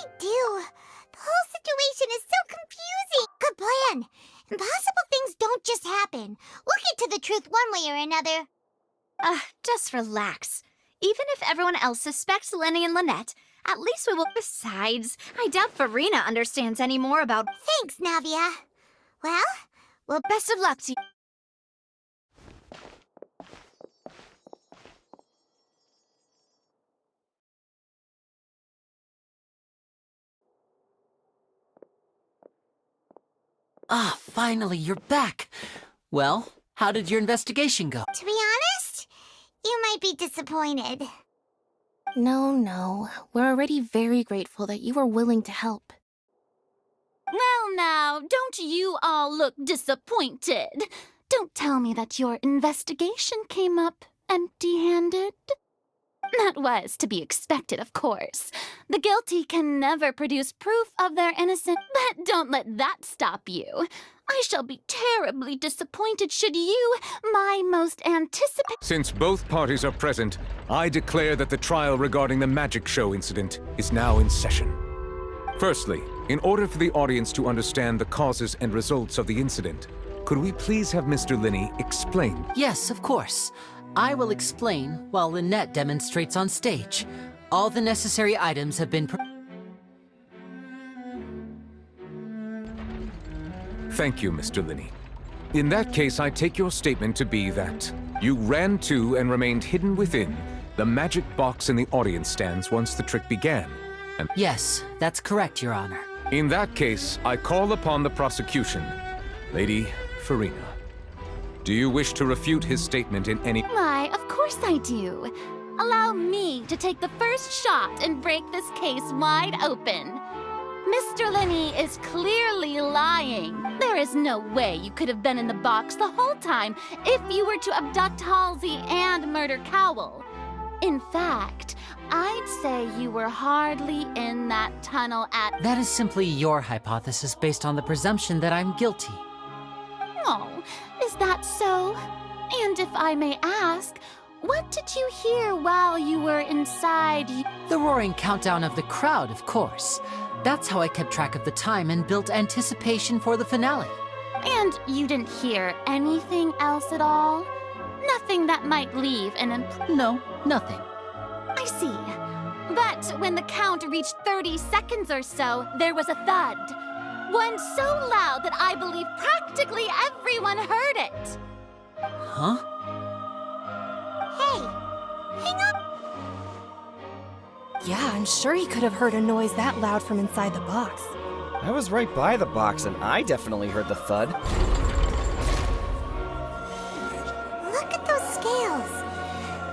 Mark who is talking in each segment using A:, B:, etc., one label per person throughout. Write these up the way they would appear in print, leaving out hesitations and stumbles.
A: I do? The whole situation is so confusing. Good plan. Impossible things don't just happen. We'll get to the truth one way or another.
B: Just relax. Even if everyone else suspects Lenny and Lynette, at least we will. Besides, I doubt Farina understands any more about.
A: Thanks, Navia. Well,
B: Best of luck to you.
C: Ah, finally, you're back. Well, how did your investigation go?
A: to be honest, you might be disappointed.
D: No. We're already very grateful that you were willing to help.
B: Well, now, don't you all look disappointed. Don't tell me that your investigation came up empty-handed. That was to be expected, of course. The guilty can never produce proof of their innocence, but don't let that stop you. I shall be terribly disappointed should you, my most anticipated—
E: Since both parties are present, I declare that the trial regarding the magic show incident is now in session. Firstly, in order for the audience to understand the causes and results of the incident, could we please have Mr. Linney explain?
C: Yes, of course. I will explain while Lynette demonstrates on stage. All the necessary items have been
E: Thank you, Mr. Linney. In that case, I take your statement to be that you ran to and remained hidden within the magic box in the audience stands once the trick began. And
C: Yes, that's correct, Your Honor.
E: in that case, I call upon the prosecution. Lady Farina, do you wish to refute his statement in any—
B: Why, of course I do. Allow me to take the first shot and break this case wide open. Mr. Linney is clearly lying. There is no way you could have been in the box the whole time if you were to abduct Halsey and murder Cowell. In fact, I'd say you were hardly in that tunnel at—
C: That is simply your hypothesis based on the presumption that I'm guilty.
B: Oh, is that so? And if I may ask, what did you hear while you were inside?
C: The roaring countdown of the crowd, of course. That's how I kept track of the time and built anticipation for the finale.
B: And you didn't hear anything else at all? Nothing that might leave an
C: No, nothing.
B: I see. But when the count reached 30 seconds or so, there was a thud. One so loud that I believe practically everyone heard it.
C: Huh?
A: Hey, hang up.
D: Yeah, I'm sure he could have heard a noise that loud from inside the box.
F: I was right by the box and I definitely heard the thud.
A: Look at those scales.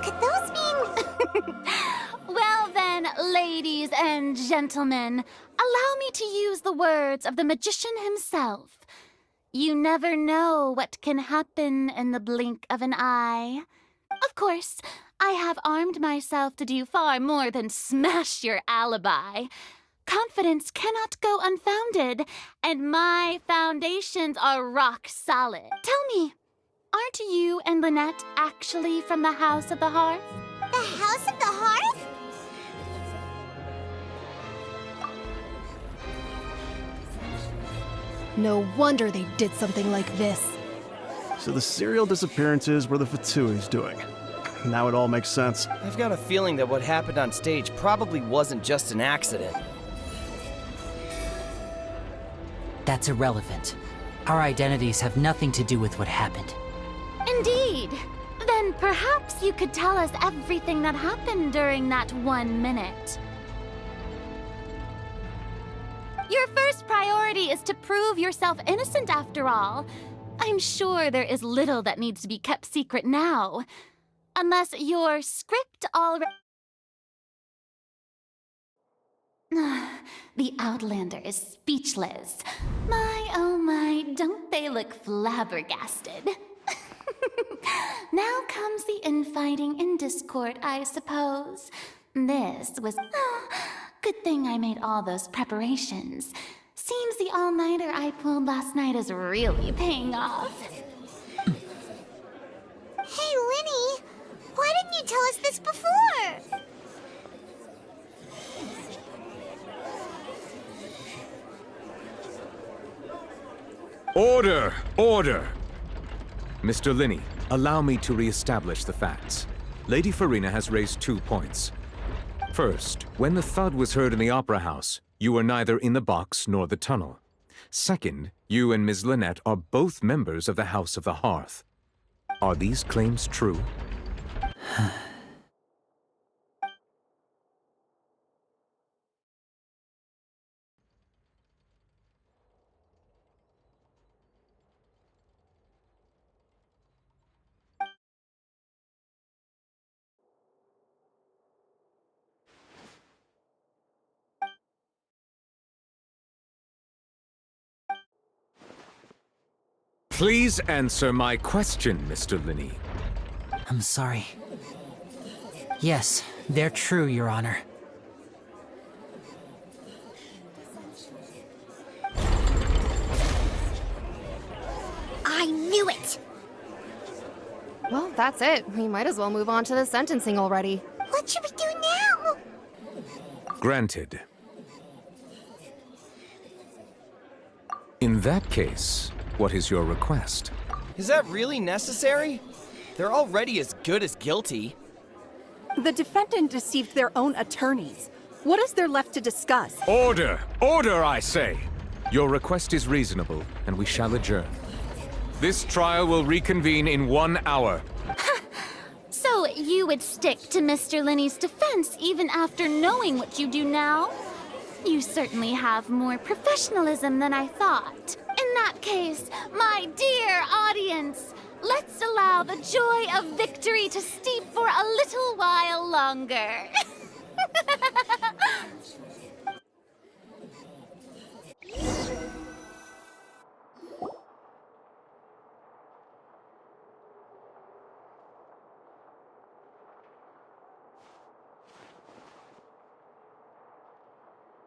A: Could those mean...
B: Well then, ladies and gentlemen, allow me to use the words of the magician himself. You never know what can happen in the blink of an eye. Of course, I have armed myself to do far more than smash your alibi. Confidence cannot go unfounded, and my foundations are rock solid. Tell me, aren't you and Lynette actually from the House of the Hearth?
A: The House of the Hearth?
D: No wonder they did something like this.
G: So the serial disappearances were the Fatui's doing. Now it all makes sense.
F: I've got a feeling that what happened on stage probably wasn't just an accident.
C: That's irrelevant. Our identities have nothing to do with what happened.
B: Indeed. Then perhaps you could tell us everything that happened during that 1 minute. Your first priority is to prove yourself innocent, after all. I'm sure there is little that needs to be kept secret now. Unless your script already... The Outlander is speechless. My, oh my, don't they look flabbergasted? Now comes the infighting and discord, I suppose. This was... good thing I made all those preparations. Seems the all-nighter I pulled last night is really paying off.
A: Hey, Linny, why didn't you tell us this before?
E: Order! Order! Mr. Linney, allow me to re-establish the facts. Lady Farina has raised 2 points. First, when the thud was heard in the Opera House, you were neither in the box nor the tunnel. Second, you and Ms. Lynette are both members of the House of the Hearth. Are these claims true? Please answer my question, Mr. Linney.
C: I'm sorry. Yes, they're true, Your Honor.
A: I knew it!
H: Well, that's it. We might as well move on to the sentencing already.
A: What should we do now?
E: Granted. In that case, what is your request?
F: Is that really necessary? They're already as good as guilty.
I: The defendant deceived their own attorneys. What is there left to discuss?
E: Order! Order, I say! Your request is reasonable, and we shall adjourn. This trial will reconvene in 1 hour.
B: So you would stick to Mr. Linney's defense even after knowing what you do now? You certainly have more professionalism than I thought. In that case, my dear audience, let's allow the joy of victory to steep for a little while longer.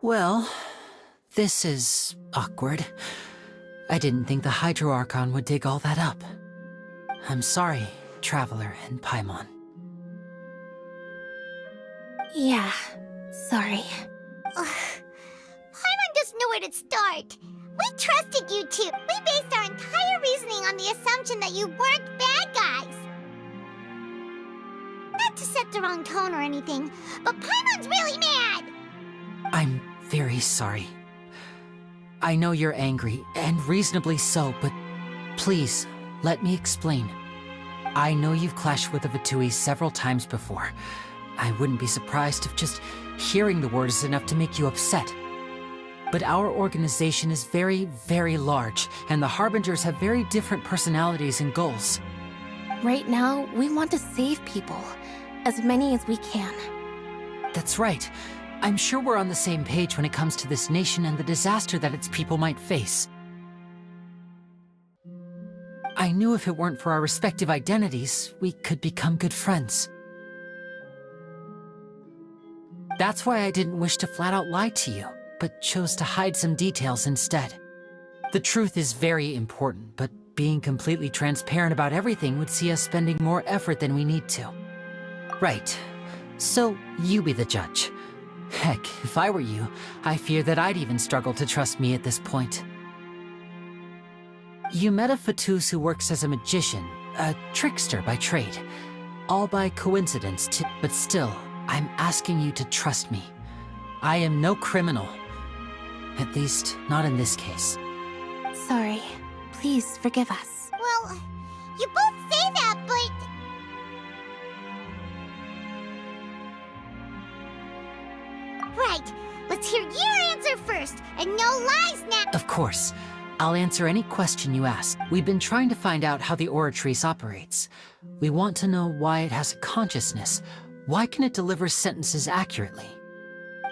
C: Well, this is awkward. I didn't think the Hydro Archon would dig all that up. I'm sorry, Traveler and Paimon.
D: Yeah, sorry.
A: Paimon doesn't know where to start. We trusted you two. We based our entire reasoning on the assumption that you weren't bad guys. Not to set the wrong tone or anything, but Paimon's really mad!
C: I'm very sorry. I know you're angry, and reasonably so, but please, let me explain. I know you've clashed with the Fatui several times before. I wouldn't be surprised if just hearing the word is enough to make you upset. But our organization is very, very large, and the Harbingers have very different personalities and goals.
D: Right now, we want to save people. As many as we can.
C: That's right. I'm sure we're on the same page when it comes to this nation and the disaster that its people might face. I knew if it weren't for our respective identities, we could become good friends. That's why I didn't wish to flat out lie to you, but chose to hide some details instead. The truth is very important, but being completely transparent about everything would see us spending more effort than we need to. Right. So, you be the judge. Heck, if I were you, I fear that I'd even struggle to trust me at this point. You met a Fatus who works as a magician, a trickster by trade. All by coincidence, too. But still, I'm asking you to trust me. I am no criminal. At least, not in this case.
D: Sorry. Please forgive us.
A: Well, you both say that, but... Right. Let's hear your answer first, and no lies now!
C: Of course. I'll answer any question you ask. We've been trying to find out how the Oratrice operates. We want to know why it has a consciousness. Why can it deliver sentences accurately?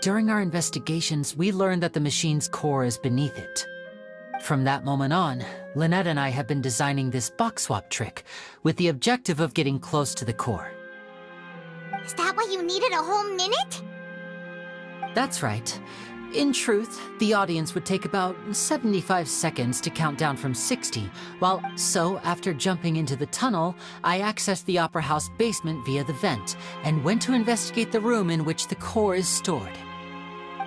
C: During our investigations, we learned that the machine's core is beneath it. From that moment on, Lynette and I have been designing this box swap trick, with the objective of getting close to the core.
A: Is that why you needed a whole minute?
C: That's right. In truth, the audience would take about 75 seconds to count down from 60, so after jumping into the tunnel, I accessed the Opera House basement via the vent, and went to investigate the room in which the core is stored.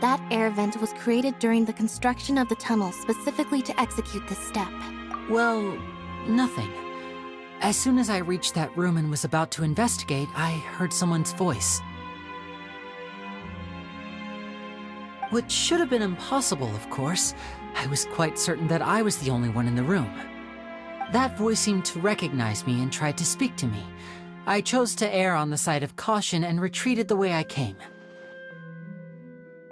D: That air vent was created during the construction of the tunnel specifically to execute this step.
C: Well, nothing. As soon as I reached that room and was about to investigate, I heard someone's voice. Which should have been impossible, of course. I was quite certain that I was the only one in the room. That voice seemed to recognize me and tried to speak to me. I chose to err on the side of caution and retreated the way I came.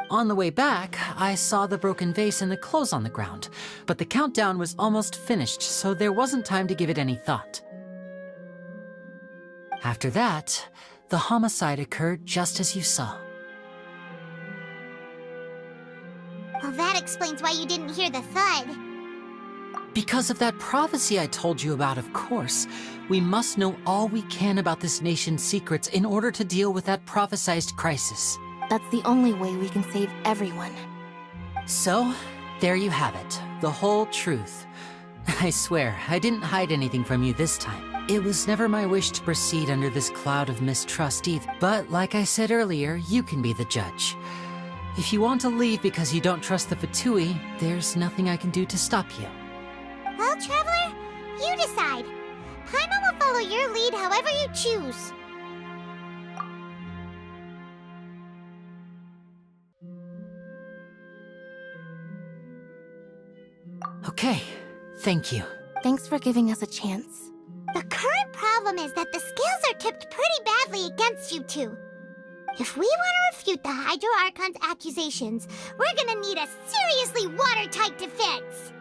C: On the way back, I saw the broken vase and the clothes on the ground, but the countdown was almost finished, so there wasn't time to give it any thought. After that, the homicide occurred just as you saw.
A: Well, that explains why you didn't hear the thud.
C: Because of that prophecy I told you about, of course. We must know all we can about this nation's secrets in order to deal with that prophesized crisis.
D: That's the only way we can save everyone.
C: So, there you have it. The whole truth. I swear, I didn't hide anything from you this time. It was never my wish to proceed under this cloud of mistrust either. But like I said earlier, you can be the judge. If you want to leave because you don't trust the Fatui, there's nothing I can do to stop you.
A: Well, Traveler, you decide. Paimon will follow your lead however you choose.
C: Okay, thank you.
D: Thanks for giving us a chance.
A: The current problem is that the scales are tipped pretty badly against you two. If we want to refute the Hydro Archon's accusations, we're gonna need a seriously watertight defense.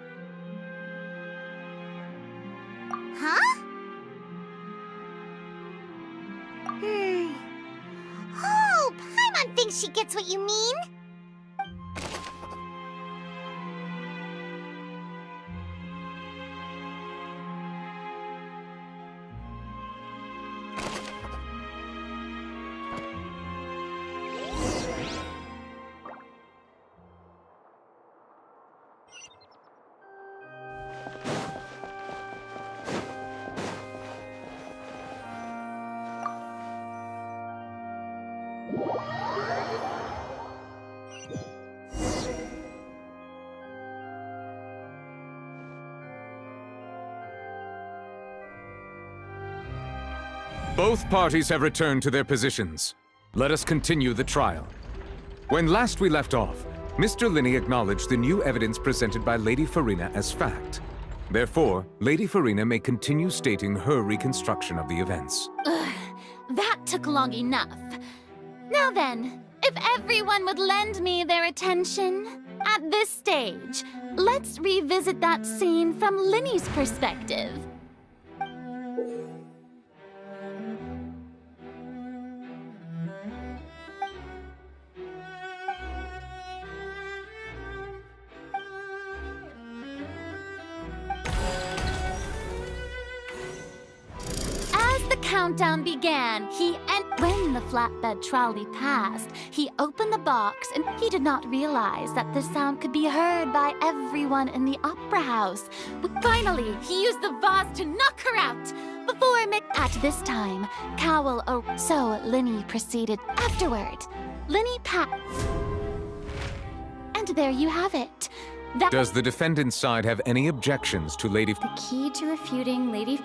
A: Huh? Oh, Paimon thinks she gets what you mean.
E: Both parties have returned to their positions. Let us continue the trial. When last we left off, Mr. Linney acknowledged the new evidence presented by Lady Farina as fact. Therefore, Lady Farina may continue stating her reconstruction of the events.
B: That took long enough. Now then, if everyone would lend me their attention, at this stage, let's revisit that scene from Linney's perspective. Countdown began. When the flatbed trolley passed, he opened the box and he did not realize that the sound could be heard by everyone in the opera house. Finally, he used the vase to knock her out. Before at this time, so Linney proceeded afterward. Linney and there you have it.
E: Does the defendant's side have any objections to Lady...
J: The key to refuting Lady...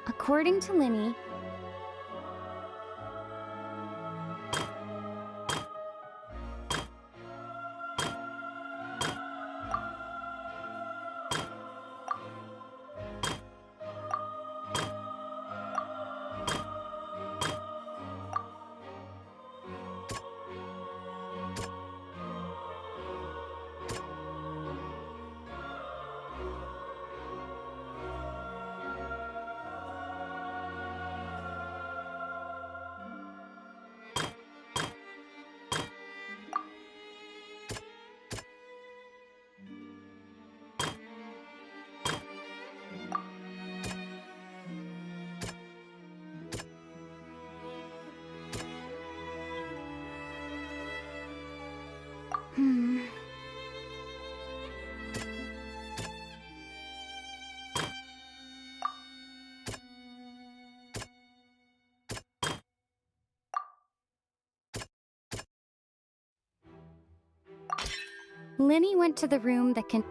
J: According to Linney, Linny went to the room that can...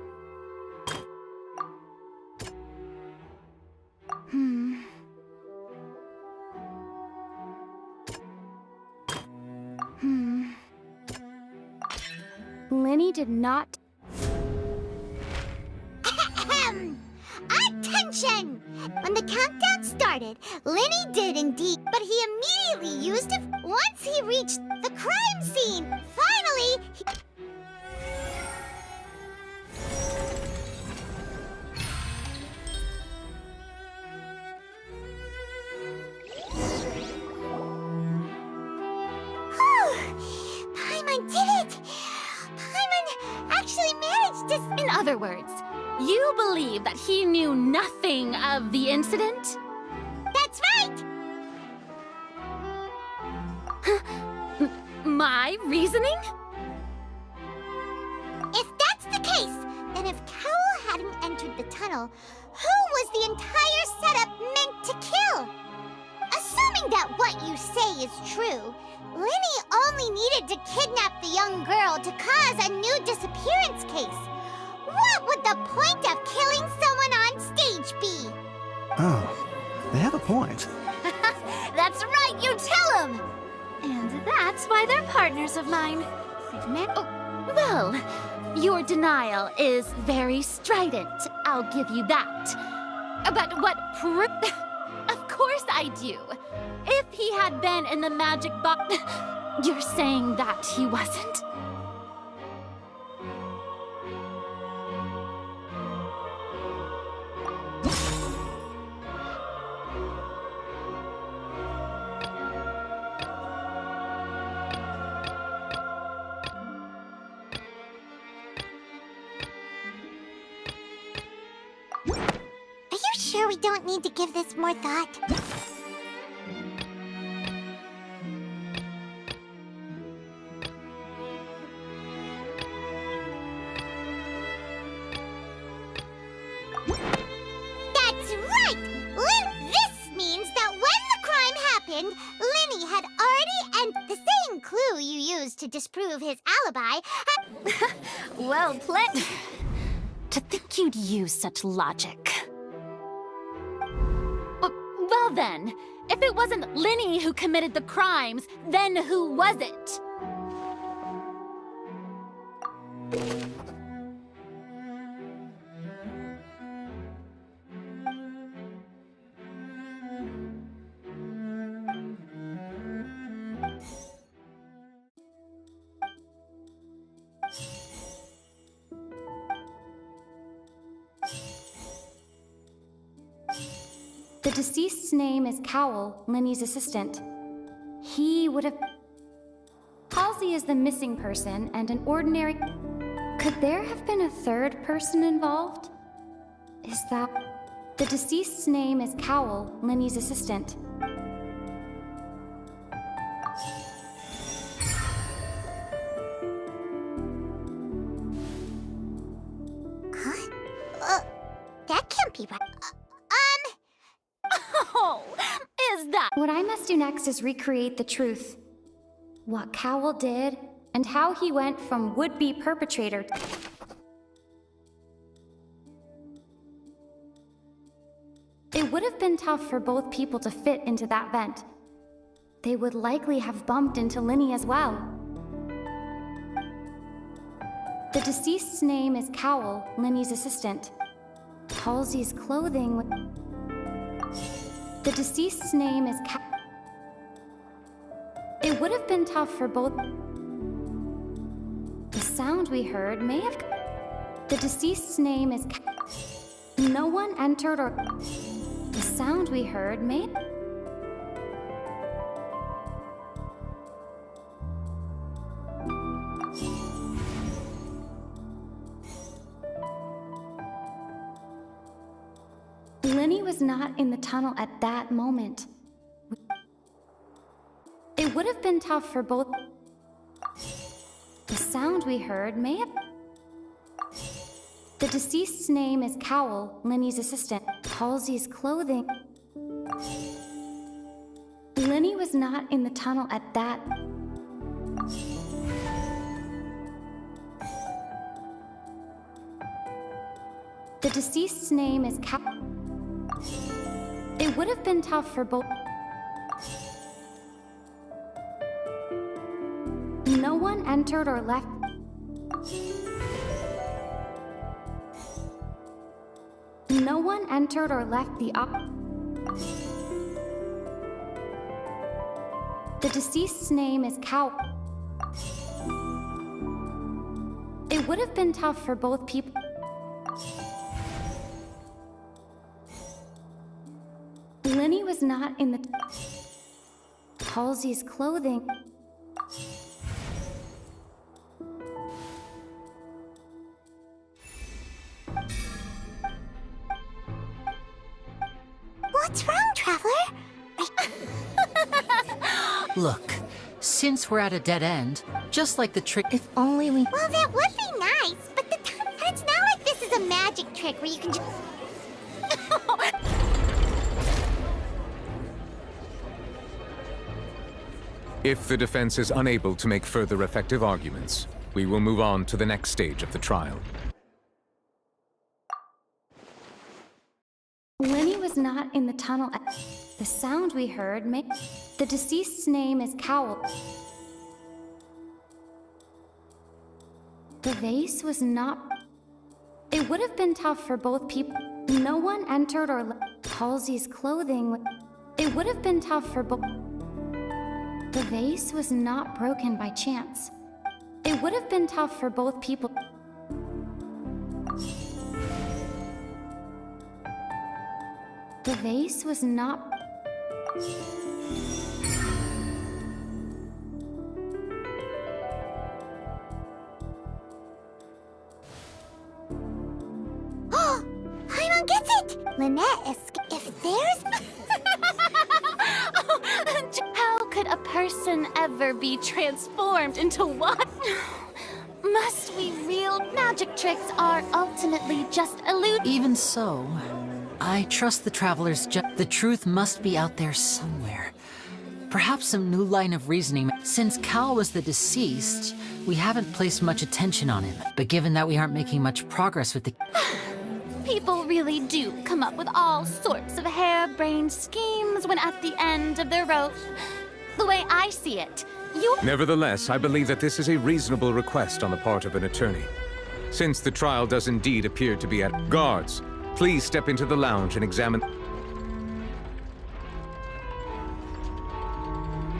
J: Linny did not...
A: Attention! When the countdown started, Linny did indeed, but he immediately used it once he reached the crime scene. Finally, Paimon did it! Paimon actually managed to...
B: In other words, you believe that he knew nothing of the incident?
A: That's right!
B: My reasoning?
A: If that's the case, then if Cowell hadn't entered the tunnel, who was the entire setup meant to kill? Assuming that what you say is true, Linny only needed to kidnap the young girl to cause a new disappearance case. What would the point of killing someone on stage be?
G: Oh, they have a point.
A: That's right, you tell him! And that's why they're partners of mine. They've met...
B: Well, your denial is very strident, I'll give you that. But what Of course I do. If he had been in the magic box... You're saying that he wasn't?
A: Are you sure we don't need to give this more thought? That's right! This means that when the crime happened, Linny had already and the same clue you used to disprove his alibi
B: Well played. To think you'd use such logic. Well then, if it wasn't Linny who committed the crimes, then who was it?
J: The deceased's name is Cowell, Linny's assistant. He would have... Halsey is the missing person and an ordinary... Could there have been a third person involved? Is that... The deceased's name is Cowell, Linny's assistant.
A: Huh? That can't be right.
B: Oh, is that...
J: What I must do next is recreate the truth. What Cowell did, and how he went from would-be perpetrator... It would have been tough for both people to fit into that vent. They would likely have bumped into Linny as well. The deceased's name is Cowell, Linny's assistant. Halsey's clothing... The deceased's name is It would have been tough for both... The sound we heard may have... The deceased's name is No one entered or... The sound we heard may... Linny was not in the tunnel at that moment. It would have been tough for both... The sound we heard may have... The deceased's name is Cowell, Linny's assistant. Halsey's clothing... Linny was not in the tunnel at that... deceased's name is It would have been tough for both. No one entered or left. No one entered or left the The deceased's name is It would have been tough for both people. Lenny was not in the Halsey's clothing.
A: What's wrong, Traveler?
C: Look, since we're at a dead end, just like the trick.
D: If only we.
A: Well, that would be nice, but it's not like this is a magic trick where you can just...
E: If the defense is unable to make further effective arguments, we will move on to the next stage of the trial.
J: Lenny was not in the tunnel. The sound we heard made... The deceased's name is Cowell. The vase was not... It would have been tough for both people. No one entered or left. Halsey's clothing... It would have been tough for both... The vase was not broken by chance. It would have been tough for both people. The vase was not...
A: Paimon gets it! Lynette, if there's...
B: How could a person ever be transformed into what? Must we real magic tricks are ultimately just illusions?
C: Even so, I trust the travelers. The truth must be out there somewhere. Perhaps some new line of reasoning. Since Cal was the deceased, we haven't placed much attention on him. But given that we aren't making much progress with the...
B: People really do come up with all sorts of harebrained schemes when at the end of their rope. The way I see it, you...
E: Nevertheless, I believe that this is a reasonable request on the part of an attorney. Since the trial does indeed appear to be at... Guards, please step into the lounge and examine...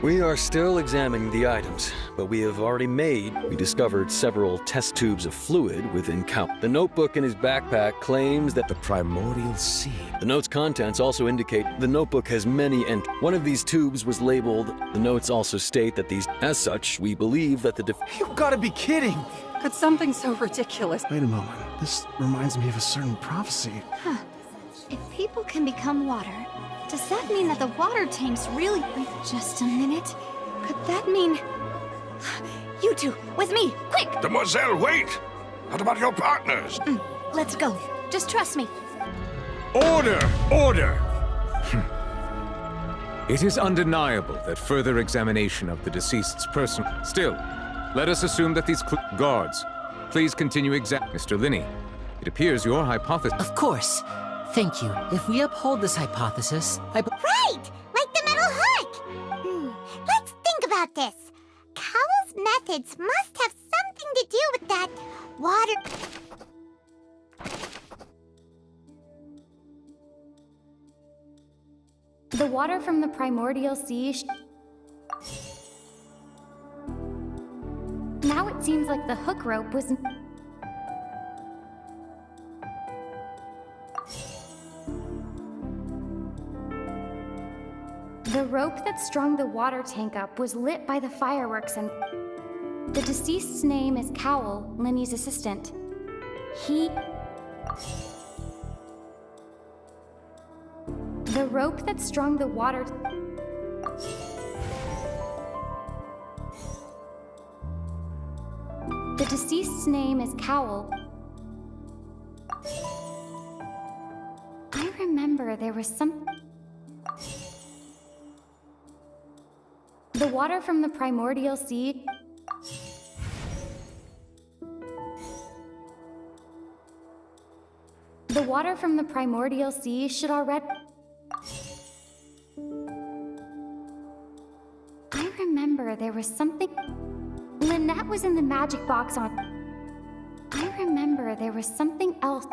K: We are still examining the items, but we discovered several test tubes of fluid within Cal. The notebook in his backpack claims that
E: The primordial seed.
K: the note's contents also indicate the notebook has many One of these tubes was labeled. The notes also state that these... As such, we believe that the
L: You gotta be kidding!
I: Could something so ridiculous...
G: Wait a moment. This reminds me of a certain prophecy.
A: If people can become water, does that mean that the water tanks really... Wait just a minute. Could that mean... You two, with me, quick!
M: Demoiselle, wait! What about your partners?
A: Let's go. Just trust me.
E: Order! Order! It is undeniable that further examination of the deceased's person... Still, let us assume that these guards... Please continue Mr. Linney, it appears your hypothesis...
C: Of course. Thank you. If we uphold this hypothesis,
A: Right! Like the metal hook! Let's think about this. Cowell's methods must have something to do with that water...
J: The water from the primordial sea... Now it seems like the hook rope was... The rope that strung the water tank up was lit by the fireworks and... The deceased's name is Cowell, Lenny's assistant. The rope that strung the water... The deceased's name is Cowell. I remember there was some... The water from the primordial sea... The water from the primordial sea should already... I remember there was something... Lynette was in the magic box on... I remember there was something else...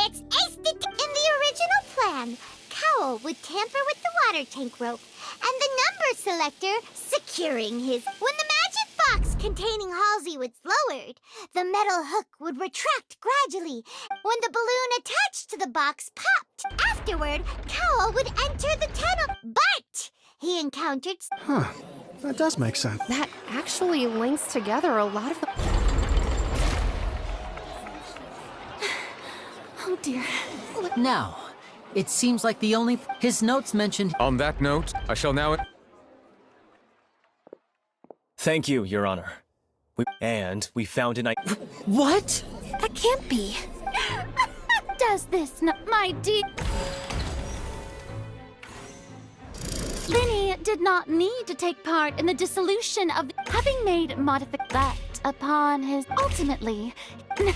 A: It's in the original plan. Cowl would tamper with the water tank rope, and the number selector securing his. When the magic box containing Halsey was lowered, the metal hook would retract gradually. When the balloon attached to the box popped, afterward, Cowl would enter the tunnel. But he encountered.
G: Huh. That does make sense.
H: That actually links together a lot of the...
B: Oh dear.
C: Now, it seems like the only... His notes mentioned...
E: On that note, I shall now...
F: Thank you, Your Honor. We found an...
C: What?
B: That can't be. Does this not, my dear... Linny did not need to take part in the dissolution of... Having made that upon his... Ultimately,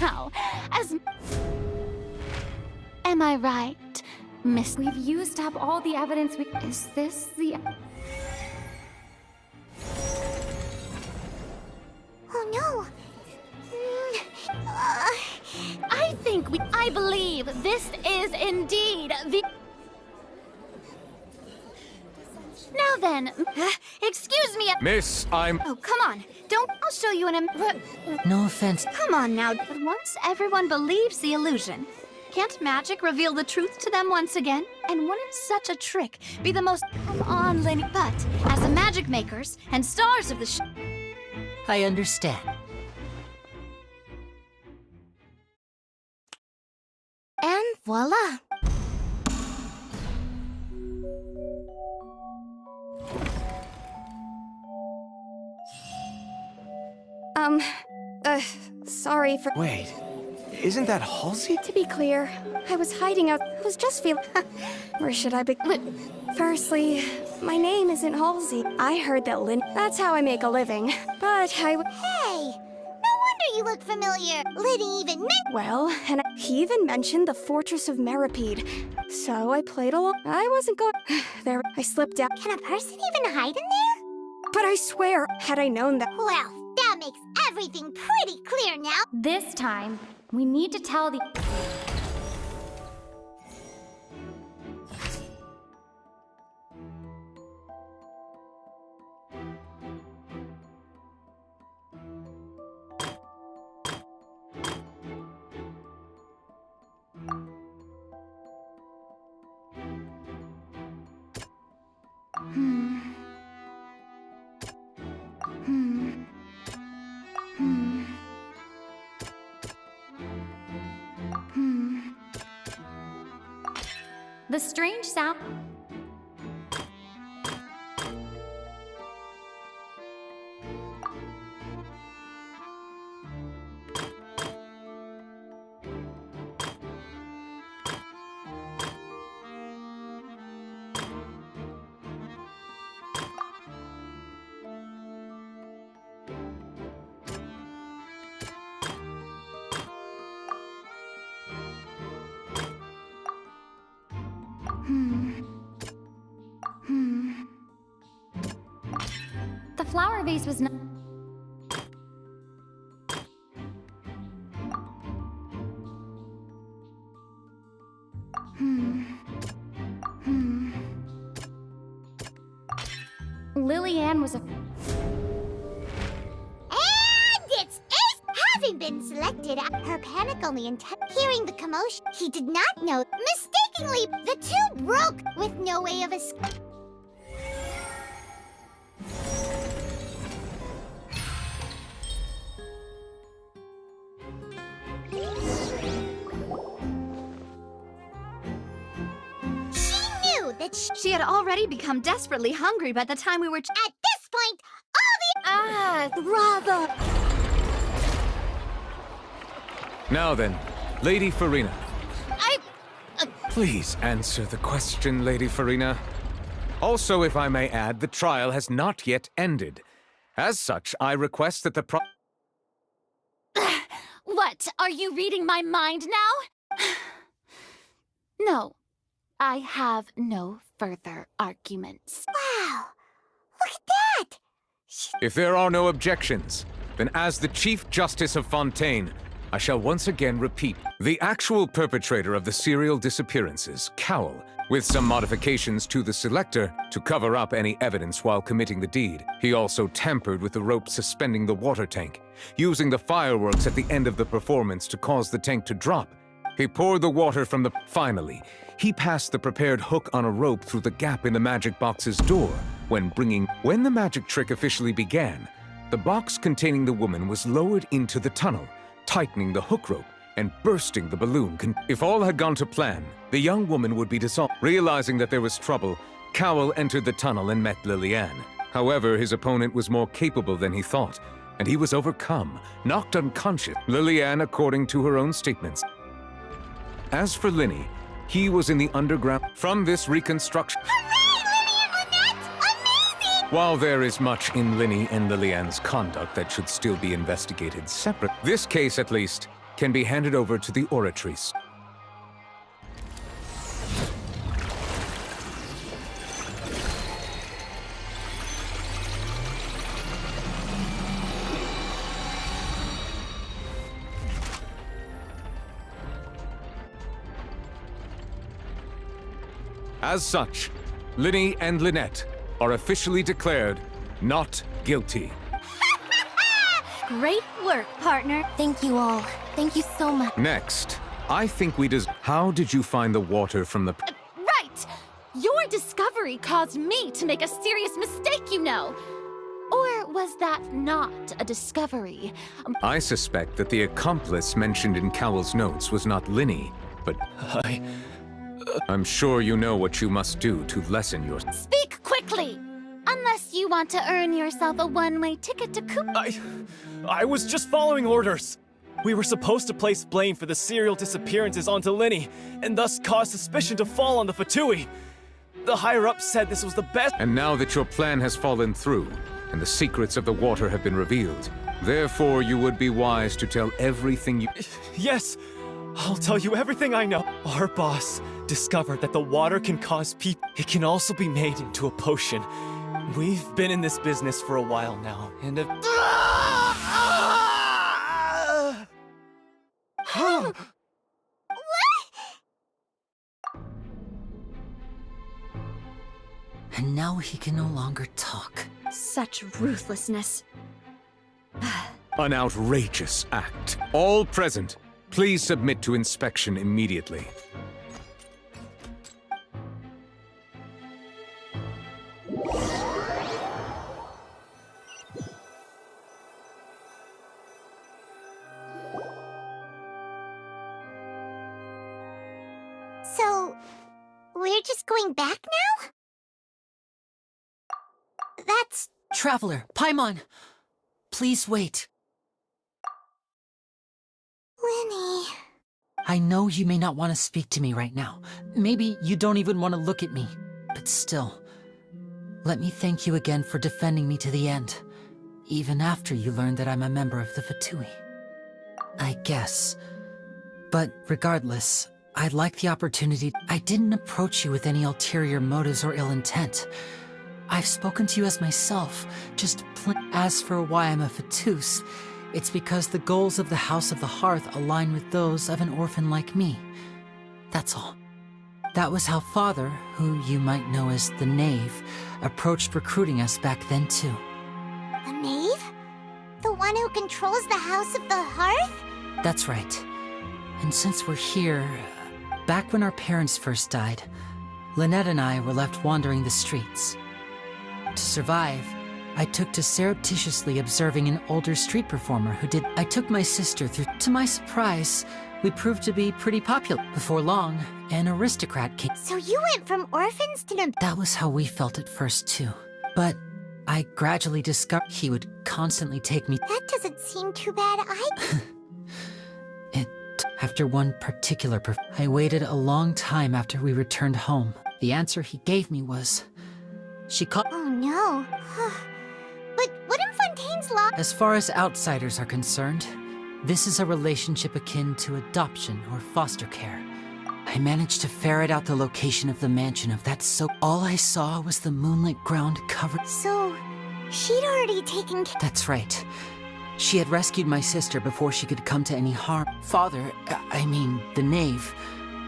B: now, as... Am I right, Miss?
J: We've used up all the evidence we... Is this the...
A: Oh no.
B: I believe this is indeed the... Now then, excuse me...
E: Miss, I'm...
B: Oh, come on. I'll show you an...
C: No offense.
B: Come on now. But once everyone believes the illusion, can't magic reveal the truth to them once again? And wouldn't such a trick be the most... Come on, Linny. But as the magic makers and stars of the show...
C: I understand.
D: And voila!
H: Sorry for...
F: Wait, isn't that Halsey?
H: To be clear, I was hiding out. I was just feeling... Where should I begin? Firstly, my name isn't Halsey. I heard that That's how I make a living. But
A: Hey! No wonder you look familiar. Liddy even
H: Well, and he even mentioned the Fortress of Meripede. So I played along. I wasn't going... There, I slipped out.
A: Can a person even hide in there?
H: But I swear, had I known that...
A: Well, that makes everything pretty clear now.
J: This time, we need to tell the... The strange sound... The flower vase was not... Lillian was a...
A: And it's Ace! Having been selected, her panic only hearing the commotion. He did not know. Mistakenly, the two broke with no way of escape.
B: She had already become desperately hungry by the time we were...
A: At this point,
B: Rather...
E: Now then, Lady Farina. Please answer the question, Lady Farina. Also, if I may add, the trial has not yet ended. As such, I request that the
B: What? Are you reading my mind now? No. I have no further arguments.
A: Wow! Look at that!
E: If there are no objections, then as the Chief Justice of Fontaine, I shall once again repeat, the actual perpetrator of the serial disappearances, Cowell, with some modifications to the selector to cover up any evidence while committing the deed. He also tampered with the rope suspending the water tank, using the fireworks at the end of the performance to cause the tank to drop. He poured the water from the... Finally, he passed the prepared hook on a rope through the gap in the magic box's door when the magic trick officially began. The box containing the woman was lowered into the tunnel, tightening the hook rope and bursting the balloon. If all had gone to plan, the young woman would be dissolved. Realizing that there was trouble, Cowell entered the tunnel and met Liliane. However, his opponent was more capable than he thought, and he was overcome, knocked unconscious. Liliane, according to her own statements. As for Linny, he was in the underground. From this reconstruction...
A: Hooray, Linny and Lynette! Amazing!
E: While there is much in Linny and Liliane's conduct that should still be investigated separate, this case, at least, can be handed over to the oratories. As such, Linny and Lynette are officially declared not guilty.
J: Great work, partner.
D: Thank you all. Thank you so much.
E: Next, I think we How did you find the water from the...
B: Right! Your discovery caused me to make a serious mistake, you know. Or was that not a discovery?
E: I suspect that the accomplice mentioned in Cowell's notes was not Linny, but... I'm sure you know what you must do to lessen your...
B: Speak quickly! Unless you want to earn yourself a one-way ticket to Coop...
F: I was just following orders. We were supposed to place blame for the serial disappearances onto Linny, and thus cause suspicion to fall on the Fatui. The higher-ups said this was the best...
E: And now that your plan has fallen through, and the secrets of the water have been revealed, therefore you would be wise to tell everything you...
F: Yes, I'll tell you everything I know. Our boss discovered that the water can cause people... It can also be made into a potion. We've been in this business for a while now, and
A: What?
C: And now he can no longer talk.
J: Such ruthlessness.
E: An outrageous act. All present, please submit to inspection immediately.
A: So, we're just going back now? That's...
C: Traveler, Paimon! Please wait.
A: Linny...
C: I know you may not want to speak to me right now. Maybe you don't even want to look at me. But still, let me thank you again for defending me to the end, even after you learned that I'm a member of the Fatui. I guess. But regardless, I'd like the opportunity. I didn't approach you with any ulterior motives or ill intent. I've spoken to you as myself, just As for why I'm a Fatus, it's because the goals of the House of the Hearth align with those of an orphan like me. That's all. That was how Father, who you might know as the Knave, approached recruiting us back then too.
A: The Knave? The one who controls the House of the Hearth?
C: That's right. And since we're here, back when our parents first died, Lynette and I were left wandering the streets. To survive, I took to surreptitiously observing an older street performer who did. I took my sister through. To my surprise, we proved to be pretty popular. Before long, an aristocrat came.
A: So you went from orphans to...
C: That was how we felt at first too. But I gradually discovered he would constantly take me.
A: That doesn't seem too bad either.
C: After one particular I waited a long time after we returned home. The answer he gave me was, she called.
A: Oh no. But wouldn't Fontaine's law—
C: As far as outsiders are concerned, this is a relationship akin to adoption or foster care. I managed to ferret out the location of the mansion of that all I saw was the moonlit ground covered.
A: So, she'd already taken
C: That's right. She had rescued my sister before she could come to any harm. Father, I mean, the knave,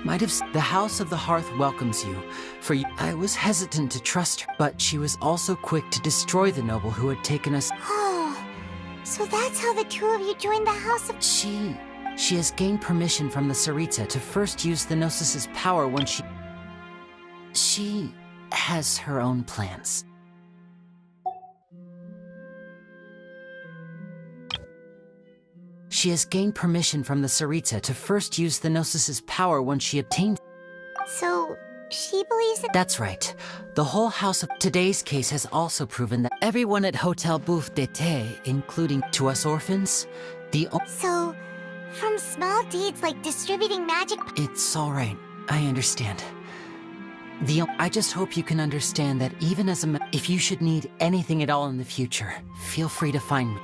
C: might have the House of the Hearth welcomes you. For you, I was hesitant to trust her, but she was also quick to destroy the noble who had taken us.
A: Oh, so that's how the two of you joined the House of—
C: She has gained permission from the Tsaritsa to first use the Gnosis's power when she has her own plans. She has gained permission from the Tsaritsa to first use the Gnosis's power when she obtained.
A: So, she believes that—
C: That's right. The whole house of today's case has also proven that everyone at Hotel Bouffe d'été, including to us orphans,
A: So, from small deeds like distributing magic—
C: It's all right. I understand. I just hope you can understand that even as if you should need anything at all in the future, feel free to find me.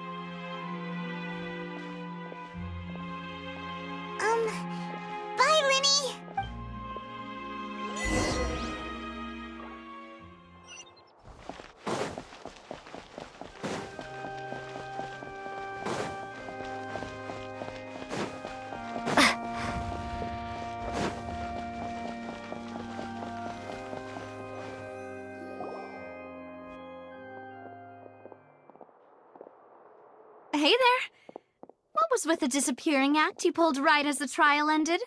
A: Bye, Linny!
B: Hey there! What was with the disappearing act you pulled right as the trial ended?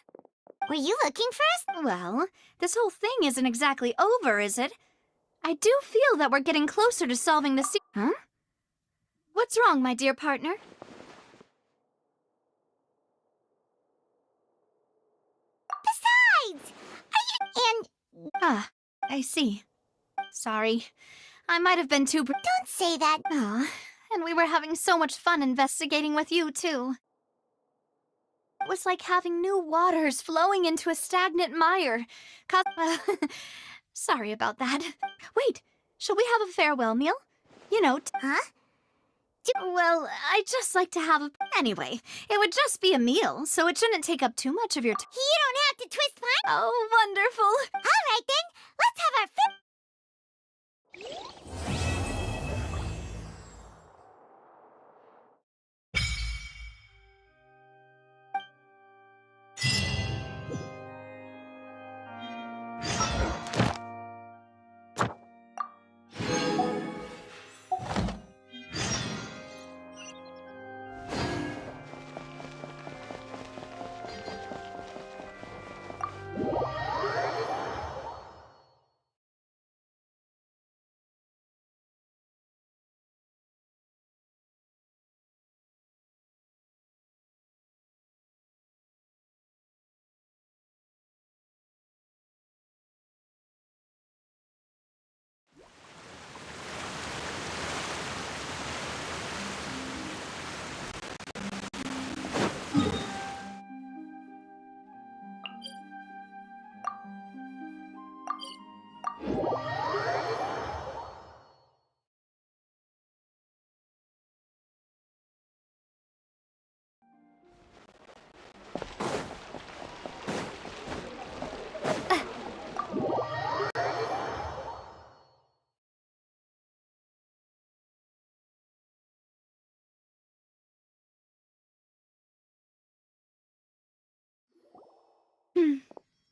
A: Were you looking for us?
B: Well, this whole thing isn't exactly over, is it? I do feel that we're getting closer to solving the Huh? What's wrong, my dear partner?
A: Besides,
B: Ah, I see. Sorry. I might have been too
A: don't say that.
B: Aw, and we were having so much fun investigating with you, too. It was like having new waters flowing into a stagnant mire. Sorry about that. Wait, shall we have a farewell meal? You know,
A: Huh?
B: well, I'd just like to have a... Anyway, it would just be a meal, so it shouldn't take up too much of your time.
A: You don't have to twist mine.
B: Oh, wonderful.
A: All right then, let's have our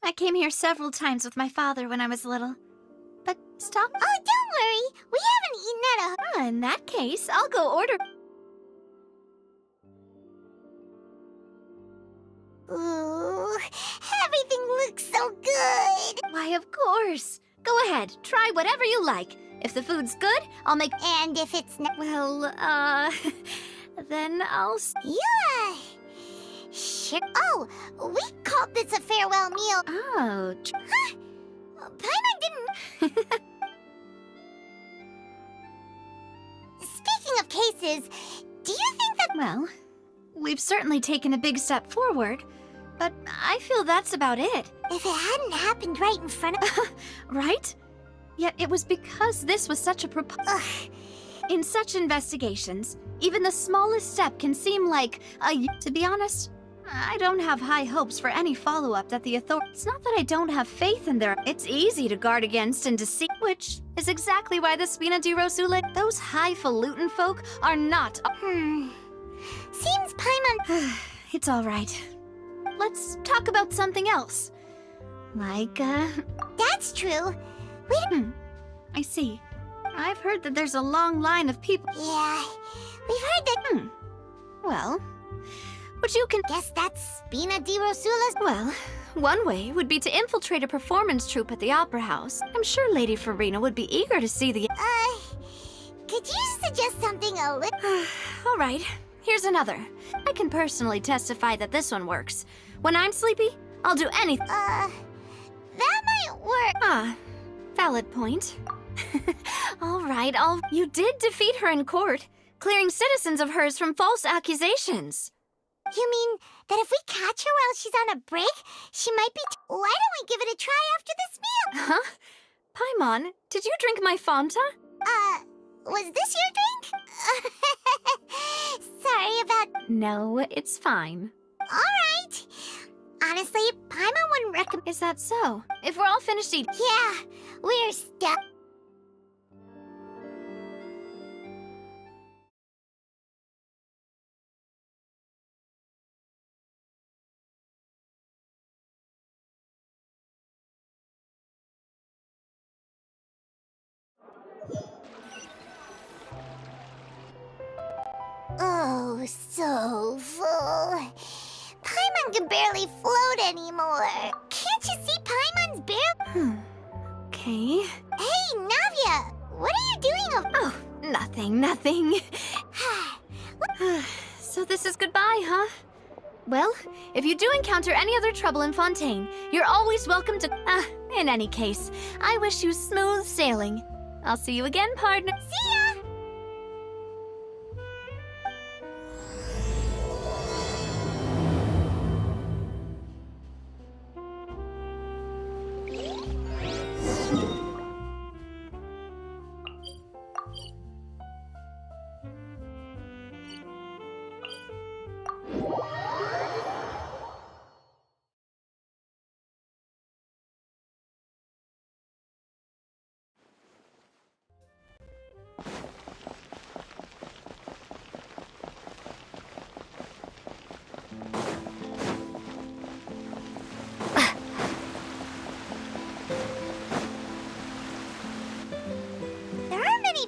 B: I came here several times with my father when I was little. But stop.
A: Oh, don't worry. We haven't eaten at a...
B: In that case, I'll go order.
A: Ooh, everything looks so good.
B: Why, of course. Go ahead, try whatever you like. If the food's good, I'll make...
A: And if it's not...
B: Well, then I'll...
A: Yeah. Sure. Oh, we called this a farewell meal.
B: Oh.
A: Huh? Paimon didn't... Speaking of cases, do you think that...
B: Well, we've certainly taken a big step forward.
L: But I feel that's about it.
A: If it hadn't happened right in front of...
L: Right? Yet it was because this was such a
A: Ugh.
L: In such investigations, even the smallest step can seem like To be honest, I don't have high hopes for any follow-up that the authorities... It's not that I don't have faith in their... It's easy to guard against and deceive, which is exactly why the Spina di Rosula... Those highfalutin folk are not...
A: Seems Paimon...
L: It's all right. Let's talk about something else. Like,
A: That's true.
L: I see. I've heard that there's a long line of people...
A: Yeah, we've heard that...
L: Well, but you can...
A: Guess that's Spina di Rosula's...
L: Well, one way would be to infiltrate a performance troupe at the Opera House. I'm sure Lady Farina would be eager to see the...
A: Could you suggest something a little...
L: All right, here's another. I can personally testify that this one works. When I'm sleepy, I'll do anything.
A: That might work.
L: Ah, valid point. All right, You did defeat her in court, clearing citizens of hers from false accusations.
A: You mean that if we catch her while she's on a break, she might be... Why don't we give it a try after this meal?
L: Huh? Paimon, did you drink my Fanta?
A: Was this your drink? Sorry about...
L: No, it's fine.
A: All right. Honestly, Paimon wouldn't recommend...
L: Is that so? If we're all finished eating...
A: Yeah, we're stuck. Oh, so full. Paimon can barely float anymore. Can't you see Paimon's barely...
L: Okay.
A: Hey, Navia! What are you doing
L: Oh, nothing. So this is goodbye, huh? Well, if you do encounter any other trouble in Fontaine, you're always welcome to... in any case, I wish you smooth sailing. I'll see you again, partner.
A: See ya!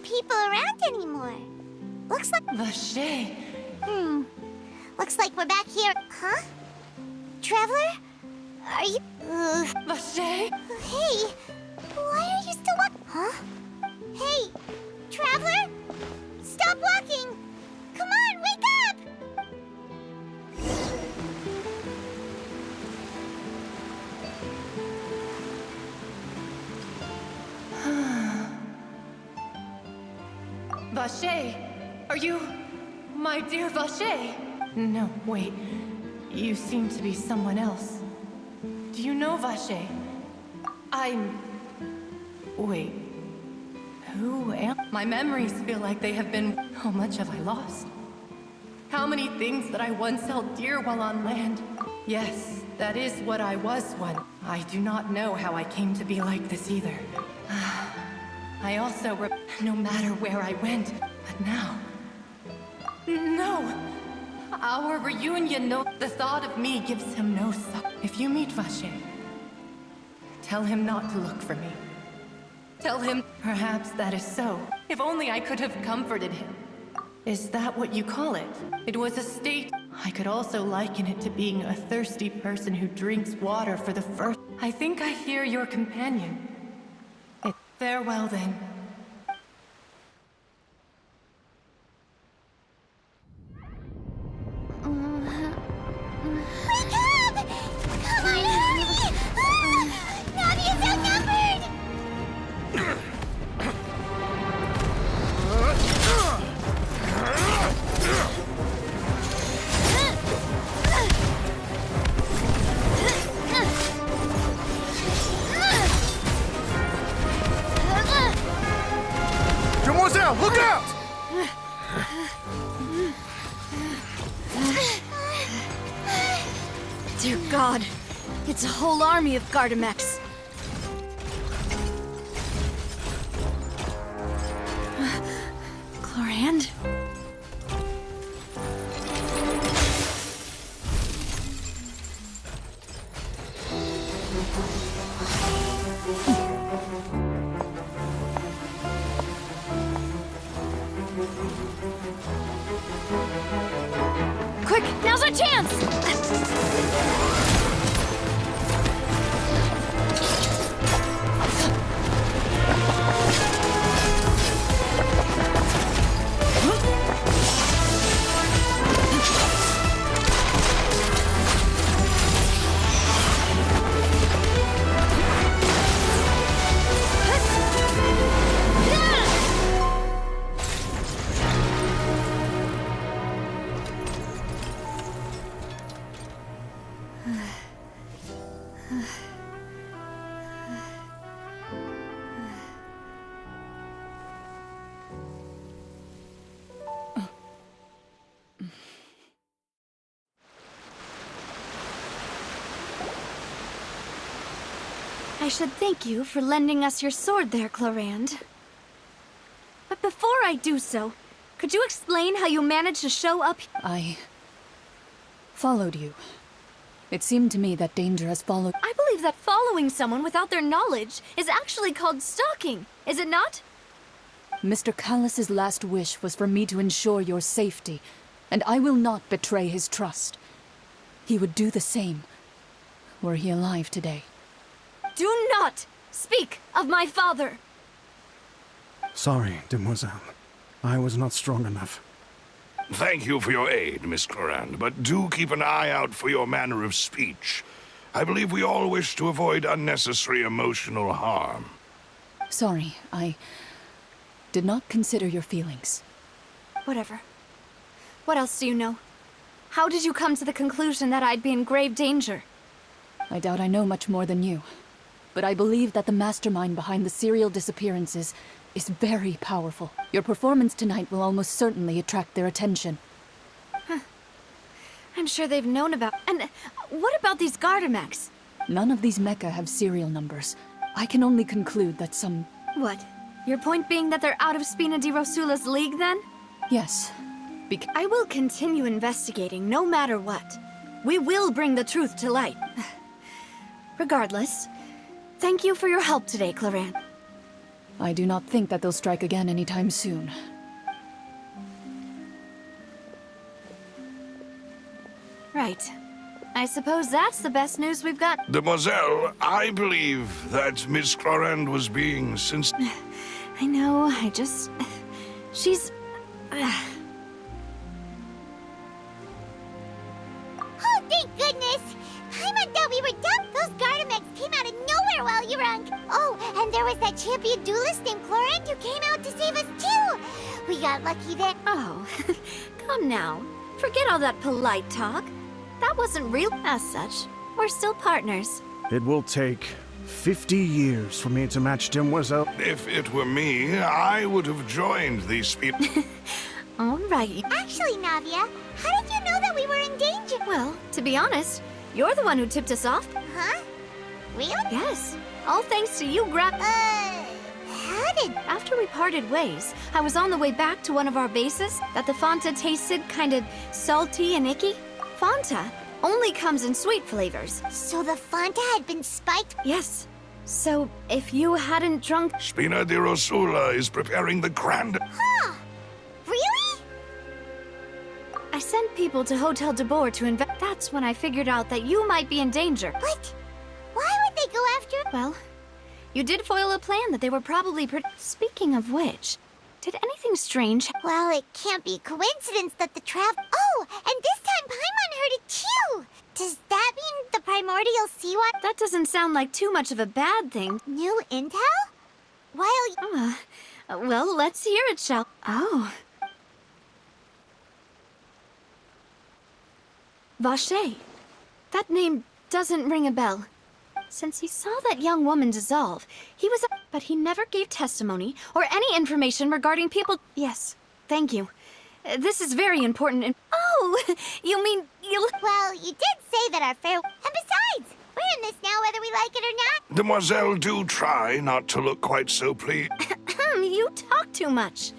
A: People around anymore. Looks like...
N: Vache.
A: Looks like we're back here. Huh? Traveler? Are you...
N: Vache?
A: Hey, why are you still Huh? Hey, Traveler? Stop walking! Come on, wake up!
N: Vache, are you... my dear Vache? No, wait. You seem to be someone else. Do you know Vache? Wait. Who am... My memories feel like they have been... How much have I lost? How many things that I once held dear while on land? Yes, that is what I was once. I do not know how I came to be like this either. I also... No matter where I went, but now... No! Our reunion, no... The thought of me gives him no... If you meet Vache, tell him not to look for me. Tell him... Perhaps that is so. If only I could have comforted him. Is that what you call it? It was a state... I could also liken it to being a thirsty person who drinks water for the first... I think I hear your companion. Farewell, then.
A: Wake up! Come on, hurry! Navia's outnumbered!
L: Dear God, it's a whole army of Gardamex. Chlorand?
B: Quick, now's our chance!
L: I should thank you for lending us your sword there, Chlorand. But before I do so, could you explain how you managed to show up?
O: I followed you. It seemed to me that danger has followed.
L: I believe that following someone without their knowledge is actually called stalking, is it not?
O: Mr. Callus's last wish was for me to ensure your safety, and I will not betray his trust. He would do the same, were he alive today.
L: Do not speak of my father!
G: Sorry, demoiselle. I was not strong enough.
M: Thank you for your aid, Miss Chlorand, but do keep an eye out for your manner of speech. I believe we all wish to avoid unnecessary emotional harm.
O: Sorry, I did not consider your feelings.
L: Whatever. What else do you know? How did you come to the conclusion that I'd be in grave danger?
O: I doubt I know much more than you. But I believe that the mastermind behind the serial disappearances is very powerful. Your performance tonight will almost certainly attract their attention.
L: Huh. I'm sure they've known about... And what about these Gardamex?
O: None of these mecha have serial numbers. I can only conclude that some...
L: What? Your point being that they're out of Spina di Rosula's league, then?
O: Yes.
L: I will continue investigating, no matter what. We will bring the truth to light. Regardless, thank you for your help today, Chlorand.
O: I do not think that they'll strike again anytime soon.
L: Right. I suppose that's the best news we've got.
M: Demoiselle, I believe that Miss Chlorand was being
L: I know, she's...
A: Oh, thank goodness! I thought we were done. Those Gardamex came out of nowhere while you were on... Oh, and there was that champion duelist named Chlorand who came out to save us too! We got lucky there.
L: Oh, come now. Forget all that polite talk. That wasn't real. As such, we're still partners.
G: It will take 50 years for me to match Demoiselle.
M: If it were me, I would have joined these people.
L: All right.
A: Actually, Navia, how did you know that we were in danger?
L: Well, to be honest, you're the one who tipped us off.
A: Huh? Really?
L: Yes. All thanks to you,
A: How did...
L: After we parted ways, I was on the way back to one of our bases that the Fanta tasted kind of salty and icky. Fanta only comes in sweet flavors.
A: So the Fanta had been spiked?
L: Yes. So, if you hadn't drunk...
M: Spina di Rosula is preparing the grand...
A: Huh. Really?
L: I sent people to Hotel de Boer to invest. That's when I figured out that you might be in danger.
A: What? Why would they go after...
L: Well, you did foil a plan that they were probably Speaking of which, did anything strange...
A: Well, it can't be coincidence that the Oh, and this time Paimon heard it too! Does that mean the primordial sea water...
L: That doesn't sound like too much of a bad thing.
A: New intel? While...
L: Well, let's hear it, shall... Oh. Vache. That name doesn't ring a bell. Since he saw that young woman dissolve, he was... But he never gave testimony or any information regarding people... Yes, thank you. This is very important and... Oh, you mean
A: Well, you did say that our fare... And besides, we're in this now whether we like it or not.
M: Demoiselle, do try not to look quite so pleased.
L: You talk too much.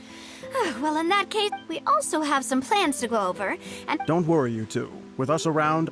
L: Well, in that case, we also have some plans to go over, and...
G: Don't worry, you two. With us around,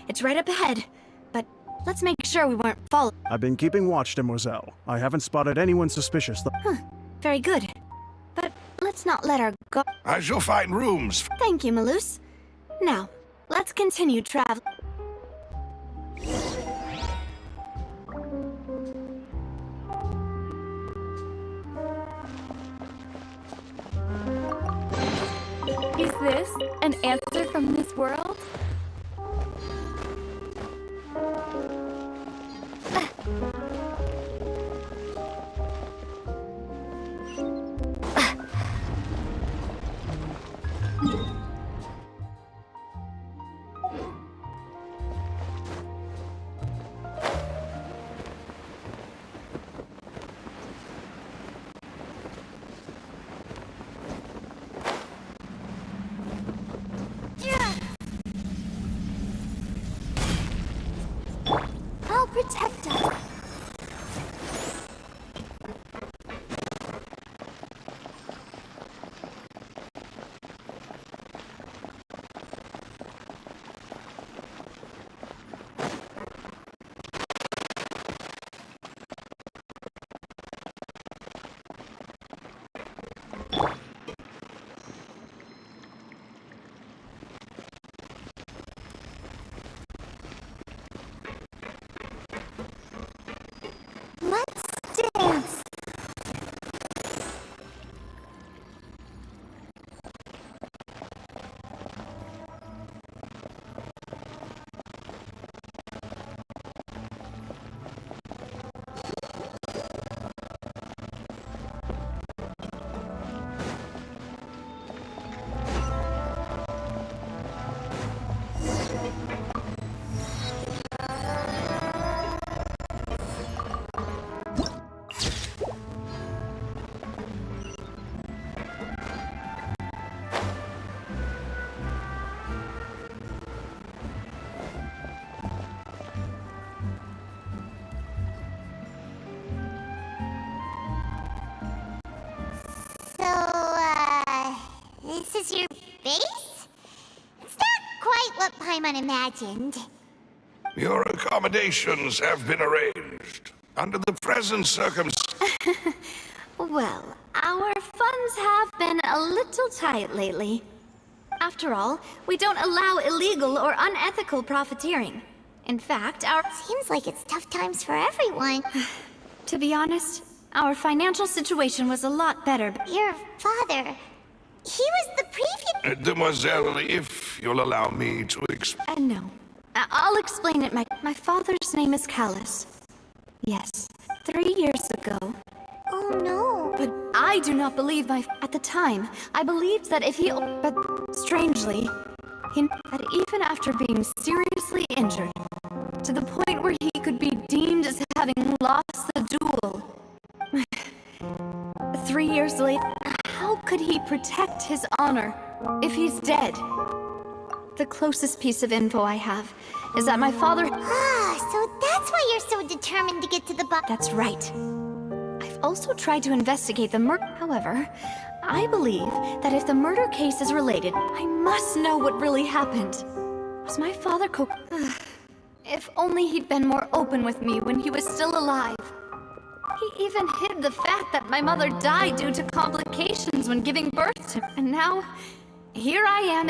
L: It's right up ahead, but let's make sure we weren't followed.
G: I've been keeping watch, Demoiselle. I haven't spotted anyone suspicious.
L: Very good. But let's not let our go.
M: I shall find rooms.
L: Thank you, Malus. Now, let's continue travel.
J: Is this an answer from this world? I'll protect us.
A: This is your base? It's not quite what Paimon imagined.
M: Your accommodations have been arranged. Under the present circumstances.
L: Well, our funds have been a little tight lately. After all, we don't allow illegal or unethical profiteering. In fact, our...
A: Seems like it's tough times for everyone.
L: To be honest, our financial situation was a lot better.
A: Your father... He was the previous...
M: Demoiselle, if you'll allow me to explain...
L: No. I'll explain it. My father's name is Callus. Yes, 3 years ago.
A: Oh no.
L: But I do not believe At the time, I believed that if he... But strangely, that even after being seriously injured, to the point where he could be deemed as having lost the duel... 3 years later, how could he protect his honor if he's dead? The closest piece of info I have is that my father...
A: So that's why you're so determined to get to the bottom.
L: That's right. I've also tried to investigate the murder. However, I believe that if the murder case is related, I must know what really happened. Was my father If only he'd been more open with me when he was still alive. He even hid the fact that my mother died due to complications emotions when giving birth to, and now, here I am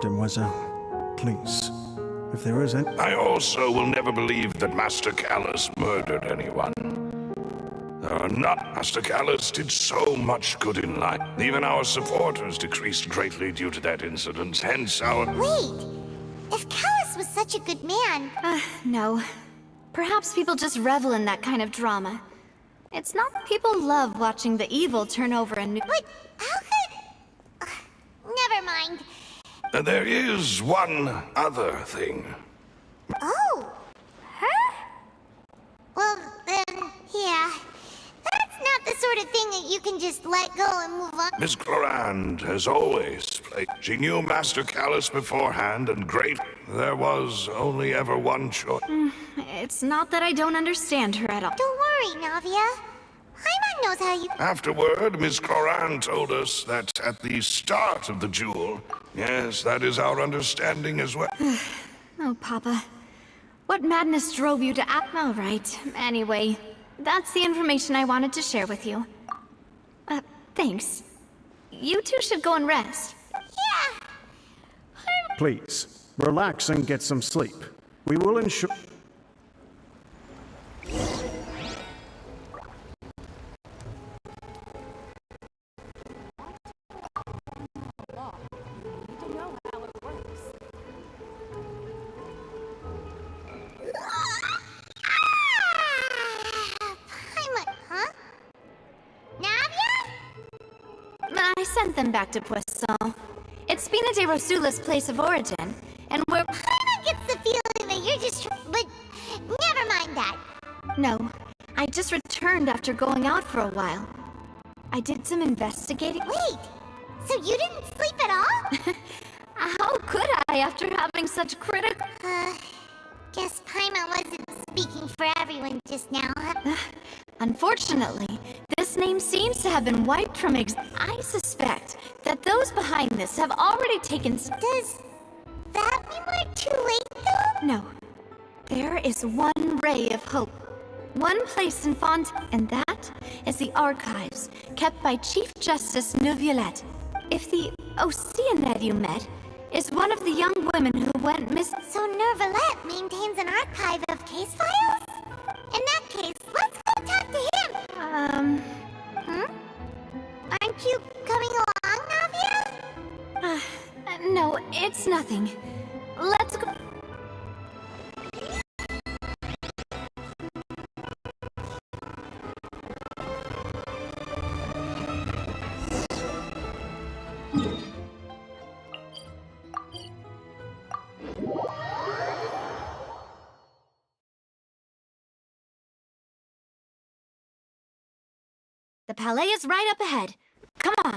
G: Demoiselle, please. If there is any...
M: I also will never believe that Master Callus murdered anyone. Master Callus did so much good in life. Even our supporters decreased greatly due to that incident, hence our...
A: Wait! If Callus was such a good man...
L: no. Perhaps people just revel in that kind of drama. It's not that people love watching the evil turn over a new...
A: But how could... never mind.
M: There is one other thing.
A: Oh! Her? Well, then, yeah. That's not the sort of thing that you can just let go and move on.
M: Miss Clorand has always played. She knew Master Callus beforehand, and great. There was only ever one choice.
L: It's not that I don't understand her at all.
A: Don't worry, Navia. Paimon knows how you...
M: Afterward, Miss Clorand told us that at the start of the duel, yes, that is our understanding as well.
L: Oh, Papa. What madness drove you to act? All right. Anyway, that's the information I wanted to share with you. Thanks. You two should go and rest.
A: Yeah!
G: Please, relax and get some sleep. We will ensure...
L: I sent them back to Poisson. It's Spina de Rosula's place of origin, and we're...
A: Paimon gets the feeling that you're just... But never mind that.
L: No, I just returned after going out for a while. I did some investigating...
A: Wait, so you didn't sleep at all?
L: How could I after having such critical...
A: Guess Paimon wasn't speaking for everyone just now.
L: Unfortunately, this name seems to have been wiped from I suspect that those behind this have already taken...
A: Does that mean we're too late, though?
L: No. There is one ray of hope. One place in Fontaine, and that is the archives, kept by Chief Justice Neuvillette. If the Oceanid you met is one of the young women who went missing...
A: So Neuvillette maintains an archive of case files? In that case, let's go talk to him! Aren't you coming along, Navia?
L: No, it's nothing. Let's go... The Palais is right up ahead. Come on.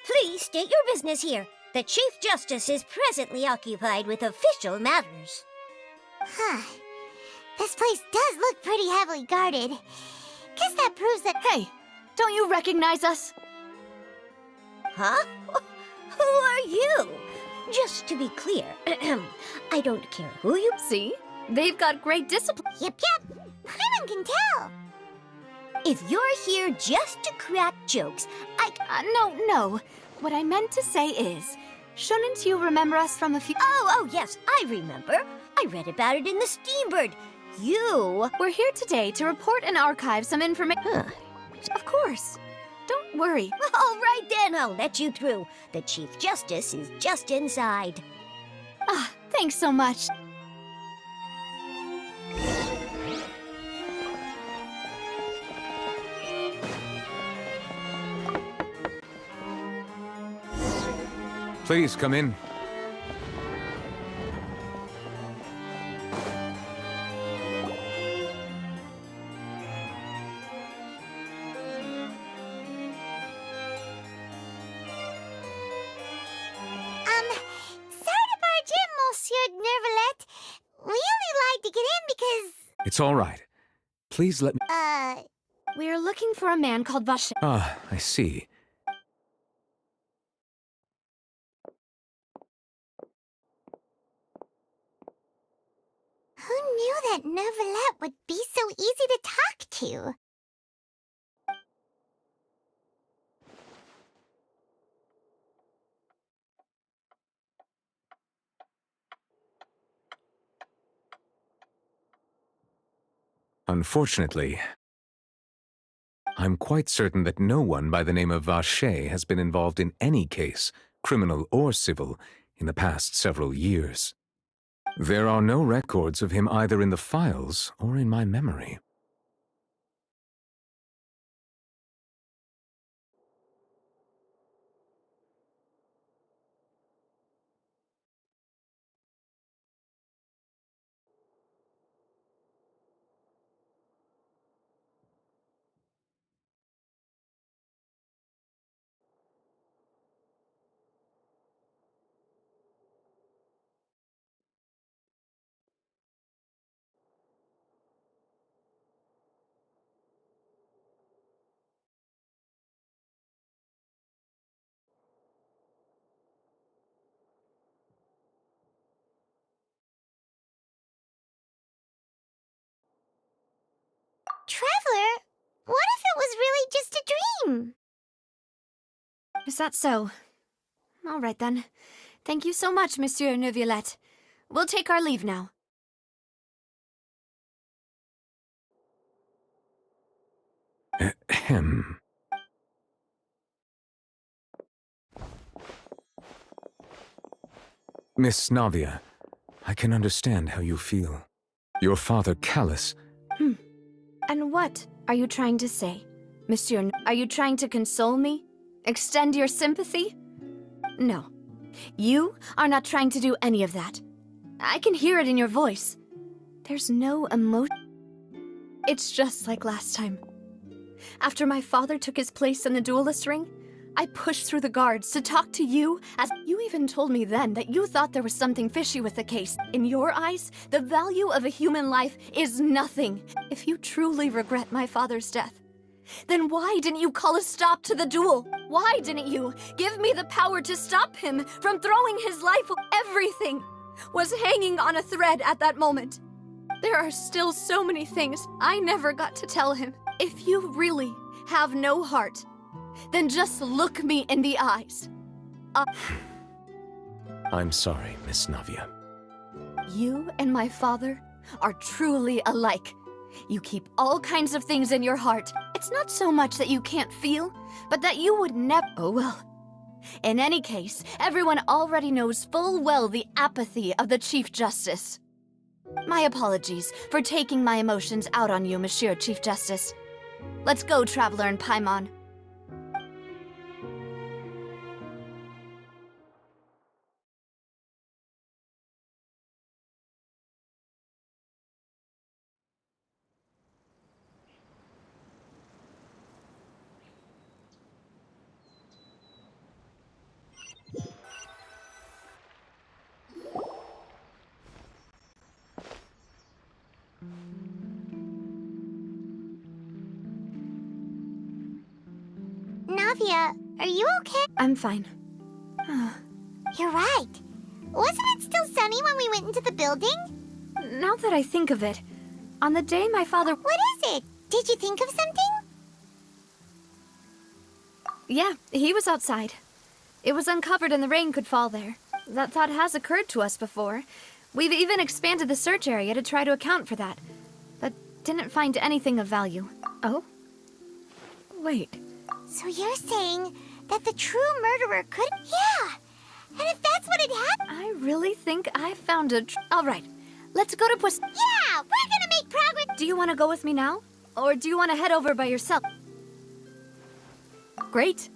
P: Please state your business here. The Chief Justice is presently occupied with official matters.
A: This place does look pretty heavily guarded. Guess that proves that...
L: Hey, don't you recognize us?
P: Huh? Who are you? Just to be clear, I don't care who you...
L: See? They've got great discipline.
A: Yep. Paimon can tell.
P: If you're here just to crack jokes,
L: No. What I meant to say is, shouldn't you remember us from a few...
P: Oh, yes, I remember. I read about it in the Steambird.
L: We're here today to report and archive some information. Of course. Don't worry.
P: All right then, I'll let you through. The Chief Justice is just inside.
L: Thanks so much.
E: Please come in.
A: Sorry to barge in, Monsieur Nervalet. We only lied to get in because...
E: It's all right. Please let me...
L: We're looking for a man called Vache.
E: Ah, I see.
A: Who knew that Nervalet would be so easy to talk to?
E: Unfortunately, I'm quite certain that no one by the name of Vache has been involved in any case, criminal or civil, in the past several years. There are no records of him either in the files or in my memory.
A: Traveler, what if it was really just a dream?
L: Is that so? All right then. Thank you so much, Monsieur Neuvillette. We'll take our leave now.
E: Ahem. Miss Navia, I can understand how you feel. Your father, Callus...
L: And what are you trying to say? Monsieur, are you trying to console me? Extend your sympathy? No. You are not trying to do any of that. I can hear it in your voice. There's no emotion. It's just like last time. After my father took his place in the duelist ring, I pushed through the guards to talk to you, as you even told me then that you thought there was something fishy with the case. In your eyes, the value of a human life is nothing. If you truly regret my father's death, then why didn't you call a stop to the duel? Why didn't you give me the power to stop him from throwing his life? Everything was hanging on a thread at that moment. There are still so many things I never got to tell him. If you really have no heart, then just look me in the eyes.
E: I'm sorry, Miss Navia.
L: You and my father are truly alike. You keep all kinds of things in your heart. It's not so much that you can't feel, but that you would never... Oh, well. In any case, everyone already knows full well the apathy of the Chief Justice. My apologies for taking my emotions out on you, Monsieur Chief Justice. Let's go, Traveler and Paimon.
A: Navia, are you okay?
L: I'm fine.
A: You're right. Wasn't it still sunny when we went into the building?
L: Now that I think of it, on the day my father...
A: What is it? Did you think of something?
L: Yeah, he was outside. It was uncovered and the rain could fall there. That thought has occurred to us before. We've even expanded the search area to try to account for that, but didn't find anything of value. Oh? Wait.
A: So you're saying that the true murderer could... Yeah! And if that's what had happened...
L: I really think I found a... All right, let's go to Puss...
A: Yeah! We're gonna make progress!
L: Do you want to go with me now? Or do you want to head over by yourself? Great.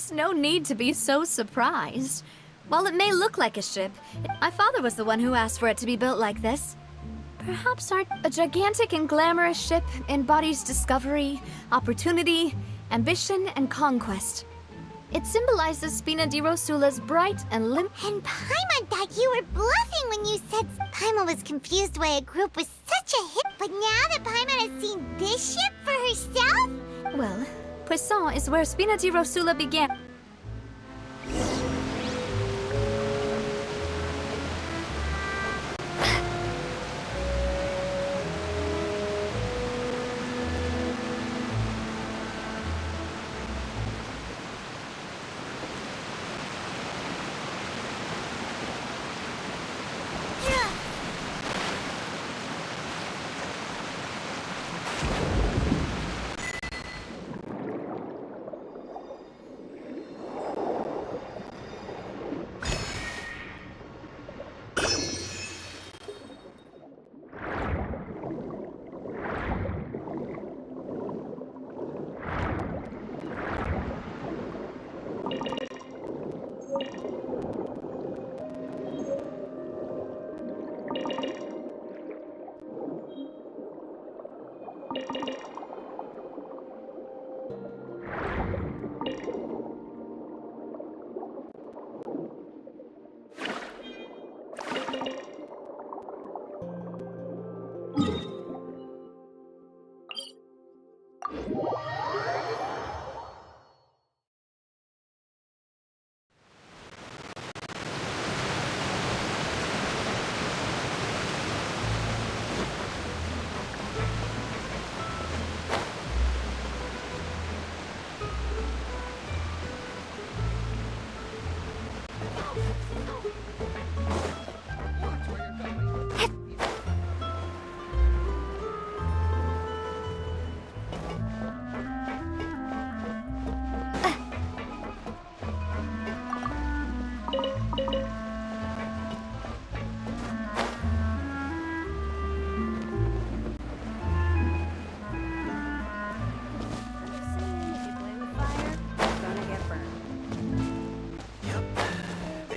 L: There's no need to be so surprised. While it may look like a ship, my father was the one who asked for it to be built like this. Perhaps a gigantic and glamorous ship embodies discovery, opportunity, ambition, and conquest. It symbolizes Spina di Rosula's bright and
A: And Paimon thought you were bluffing when you said Paimon was confused why a group was such a hit. But now that Paimon has seen this ship for herself?
L: Well, Poisson is where Spina di Rosula began.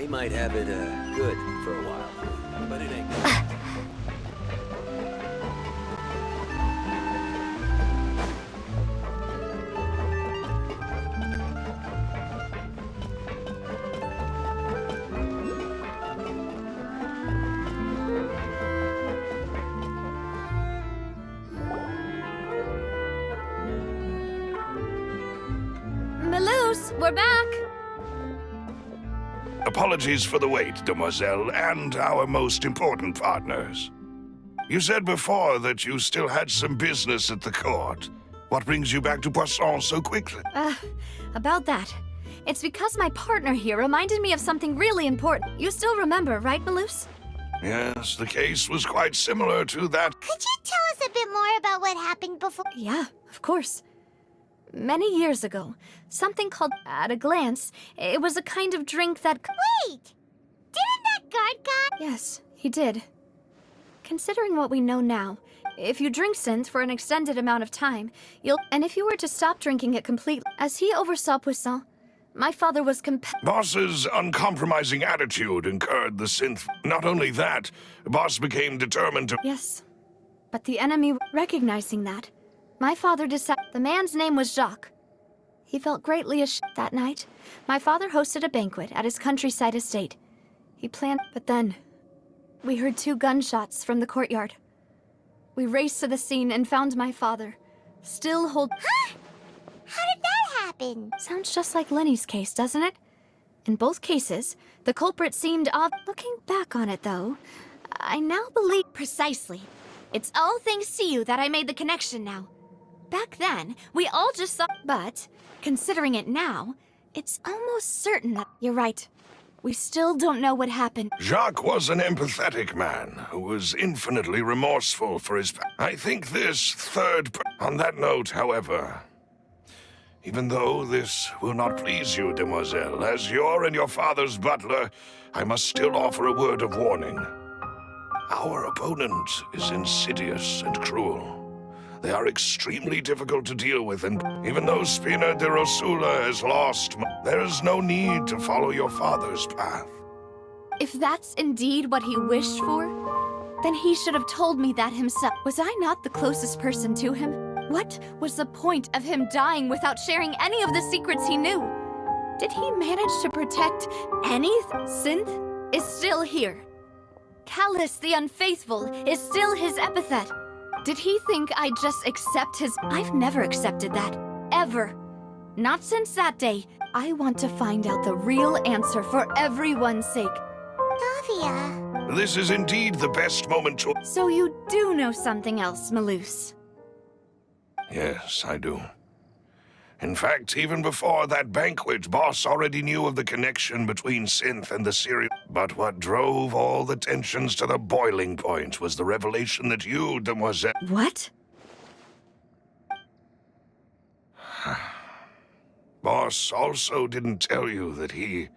K: Might have it good for a while, but it ain't good.
L: Melus, we're back!
M: Apologies for the wait, demoiselle, and our most important partners. You said before that you still had some business at the court. What brings you back to Poisson so quickly?
L: About that. It's because my partner here reminded me of something really important. You still remember, right, Melus?
M: Yes, the case was quite similar to that.
A: Could you tell us a bit more about what happened before?
L: Yeah, of course. Many years ago, something called At a Glance, it was a kind of drink that...
A: Wait! Didn't that guard guy...
L: Yes, he did. Considering what we know now, if you drink Synth for an extended amount of time, you'll... And if you were to stop drinking it completely, as he oversaw Poisson, my father was
M: Boss's uncompromising attitude incurred the Synth. Not only that, Boss became determined to...
L: Yes, but the enemy recognizing that, my father decided... The man's name was Jacques. He felt greatly ashamed that night. My father hosted a banquet at his countryside estate. He planned... But then, we heard 2 gunshots from the courtyard. We raced to the scene and found my father, still hold...
A: Huh? How did that happen?
L: Sounds just like Lenny's case, doesn't it? In both cases, the culprit seemed odd. Looking back on it, though, I now believe... Precisely. It's all thanks to you that I made the connection now. Back then, we all just thought... But, considering it now, it's almost certain that... You're right. We still don't know what happened.
M: Jacques was an empathetic man who was infinitely remorseful for his... I think this third... On that note, however, even though this will not please you, demoiselle, as your and your father's butler, I must still offer a word of warning. Our opponent is insidious and cruel. They are extremely difficult to deal with, and even though Spina de Rosula has lost, there is no need to follow your father's path.
L: If that's indeed what he wished for, then he should have told me that himself. Was I not the closest person to him? What was the point of him dying without sharing any of the secrets he knew? Did he manage to protect anything? Synth is still here. Callus the Unfaithful is still his epithet. Did he think I'd just accept his... I've never accepted that. Ever. Not since that day. I want to find out the real answer for everyone's sake.
A: Davia.
M: This is indeed the best moment to...
L: So you do know something else, Malus?
M: Yes, I do. In fact, even before that banquet, Boss already knew of the connection between Synth and the serial. But what drove all the tensions to the boiling point was the revelation that you, Demoiselle...
L: What?
M: Boss also didn't tell you that he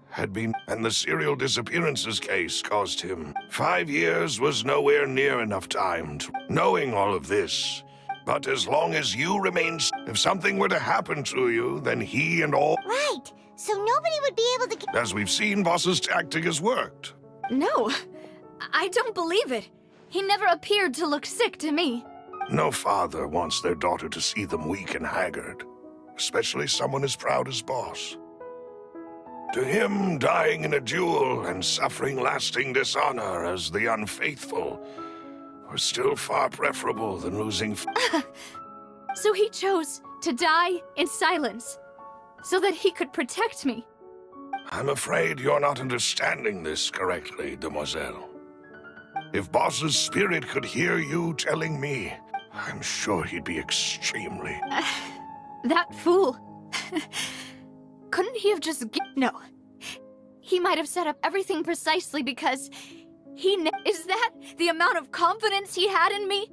M: had been... And the serial disappearances case cost him 5 years was nowhere near enough time to... Knowing all of this... But as long as you remain... If something were to happen to you, then he and all...
A: Right, so nobody would be able to...
M: As we've seen, Boss's tactic has worked.
L: No, I don't believe it. He never appeared to look sick to me.
M: No father wants their daughter to see them weak and haggard, especially someone as proud as Boss. To him, dying in a duel and suffering lasting dishonor as the Unfaithful were still far preferable than losing...
L: So he chose to die in silence, so that he could protect me.
M: I'm afraid you're not understanding this correctly, Demoiselle. If Boss's spirit could hear you telling me, I'm sure he'd be extremely...
L: That fool. Couldn't he have just... No. He might have set up everything precisely because... Is that the amount of confidence he had in me?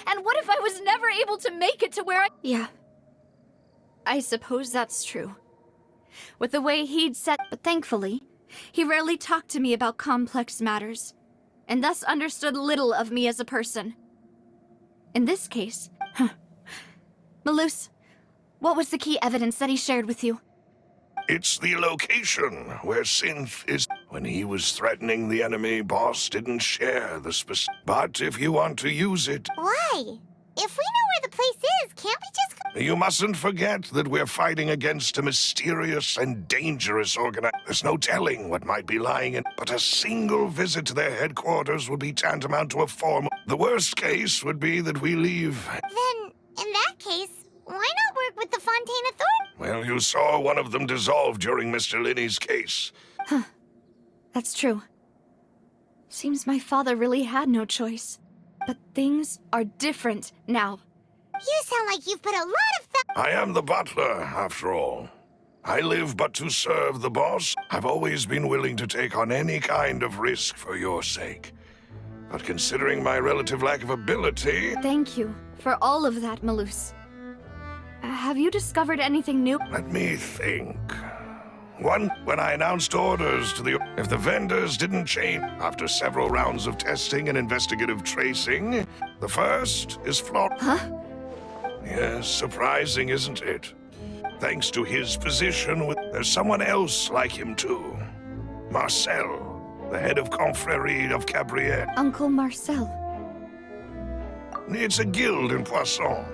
L: And what if I was never able to make it to where I... Yeah. I suppose that's true. With the way he'd set... But thankfully, he rarely talked to me about complex matters, and thus understood little of me as a person. In this case... Malus, what was the key evidence that he shared with you?
M: It's the location where Synth is. When he was threatening the enemy, Boss didn't share the specific. But if you want to use it...
A: Why? If we know where the place is, can't we just...
M: You mustn't forget that we're fighting against a mysterious and dangerous There's no telling what might be lying in... But a single visit to their headquarters would be tantamount to a formal... The worst case would be that we leave...
A: Then, in that case, why not work with the Fontaine Authority?
M: Well, you saw one of them dissolve during Mr. Linney's case.
L: Huh. That's true. Seems my father really had no choice. But things are different now.
A: You sound like you've put a lot of
M: I am the butler, after all. I live but to serve the boss. I've always been willing to take on any kind of risk for your sake. But considering my relative lack of ability...
L: Thank you for all of that, Malus. Have you discovered anything new?
M: Let me think. One, when I announced orders to the... If the vendors didn't change after several rounds of testing and investigative tracing, the first is flawed.
L: Huh?
M: Yes, surprising, isn't it? Thanks to his position, there's someone else like him too. Marcel, the head of Confrérie of Cabrières.
L: Uncle Marcel.
M: It's a guild in Poisson.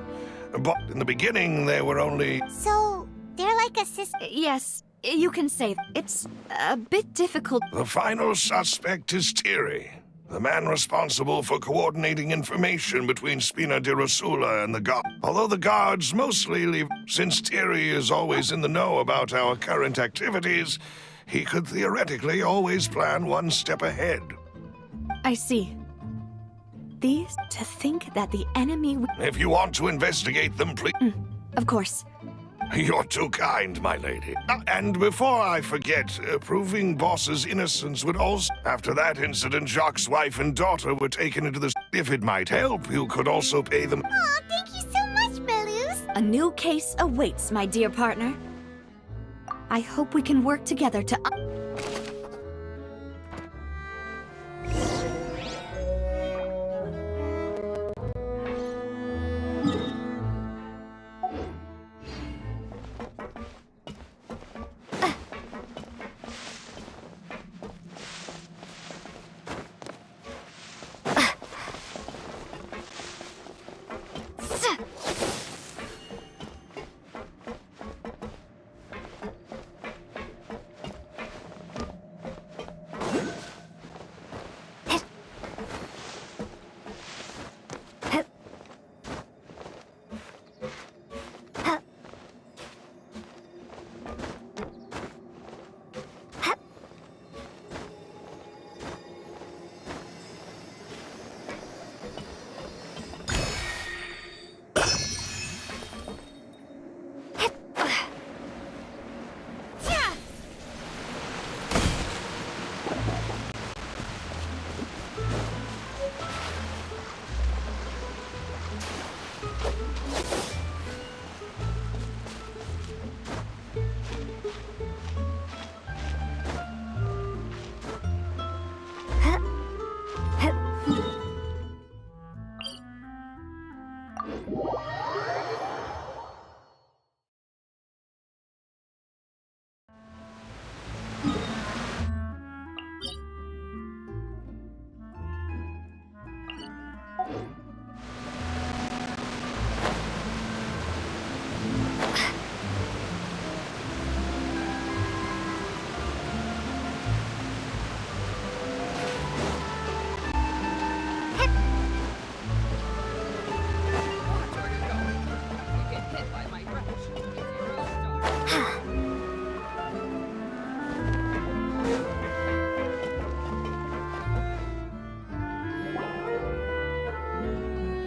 M: But in the beginning, there were only...
A: So, they're like a sister...
L: Yes, you can say that. It's a bit difficult.
M: The final suspect is Thierry, the man responsible for coordinating information between Spina de Rosula and the guard. Although the guards mostly leave... Since Thierry is always in the know about our current activities, he could theoretically always plan one step ahead.
L: I see. These to think that the enemy...
M: If you want to investigate them, please...
L: Of course.
M: You're too kind, my lady. And before I forget, proving Boss's innocence would also... After that incident, Jacques' wife and daughter were taken into the... If it might help, you could also pay them...
A: Aw, thank you so much, Malus.
L: A new case awaits, my dear partner. I hope we can work together to...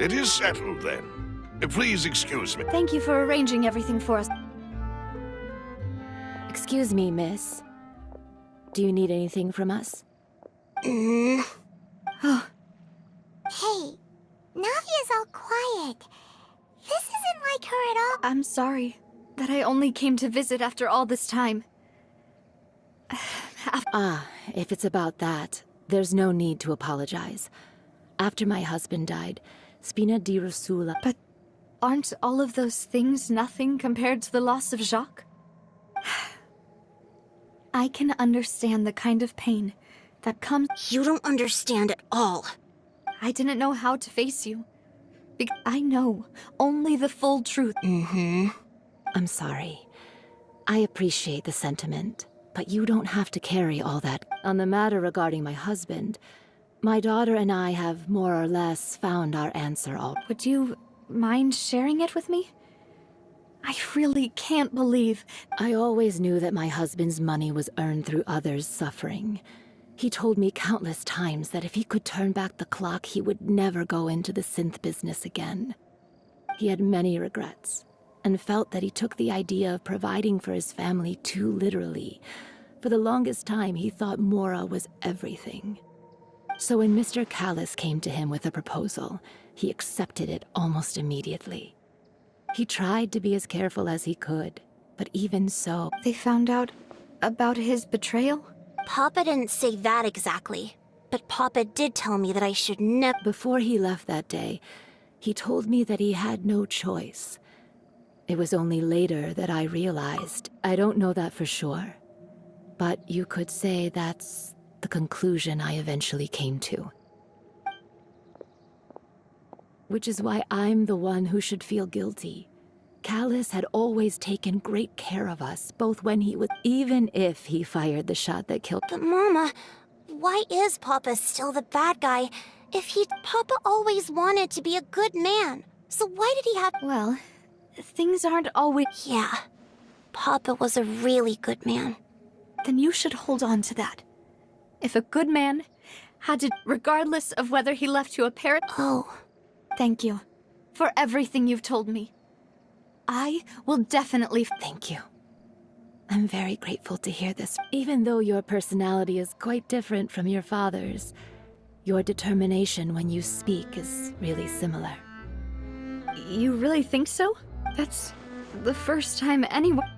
M: It is settled, then. Please excuse me.
H: Thank you for arranging everything for us.
Q: Excuse me, miss. Do you need anything from us?
A: Hey, Navia's all quiet. This isn't like her at all.
L: I'm sorry that I only came to visit after all this time.
Q: If it's about that, there's no need to apologize. After my husband died, Spina di Rosula...
L: But aren't all of those things nothing compared to the loss of Jacques? I can understand the kind of pain that comes...
P: You don't understand at all.
L: I didn't know how to face you. Because I know only the full truth.
Q: I'm sorry. I appreciate the sentiment, but you don't have to carry all that. On the matter regarding my husband, my daughter and I have more or less found our answer all.
L: Would you mind sharing it with me? I really can't believe...
Q: I always knew that my husband's money was earned through others' suffering. He told me countless times that if he could turn back the clock, he would never go into the synth business again. He had many regrets, and felt that he took the idea of providing for his family too literally. For the longest time, he thought Mora was everything. So when Mr. Callis came to him with a proposal, he accepted it almost immediately. He tried to be as careful as he could, but even so...
L: They found out about his betrayal?
P: Papa didn't say that exactly, but Papa did tell me that I should never...
Q: Before he left that day, he told me that he had no choice. It was only later that I realized. I don't know that for sure, but you could say that's the conclusion I eventually came to. Which is why I'm the one who should feel guilty. Callis had always taken great care of us, both when he was... even if he fired the shot that killed...
P: But Mama, why is Papa still the bad guy if he... Papa always wanted to be a good man, so why did he have...
L: Well, things aren't always...
P: Yeah, Papa was a really good man.
L: Then you should hold on to that. If a good man had to... regardless of whether he left you a parent...
P: Oh.
L: Thank you for everything you've told me. I will definitely...
Q: Thank you. I'm very grateful to hear this. Even though your personality is quite different from your father's, your determination when you speak is really similar.
L: You really think so? That's the first time anyone...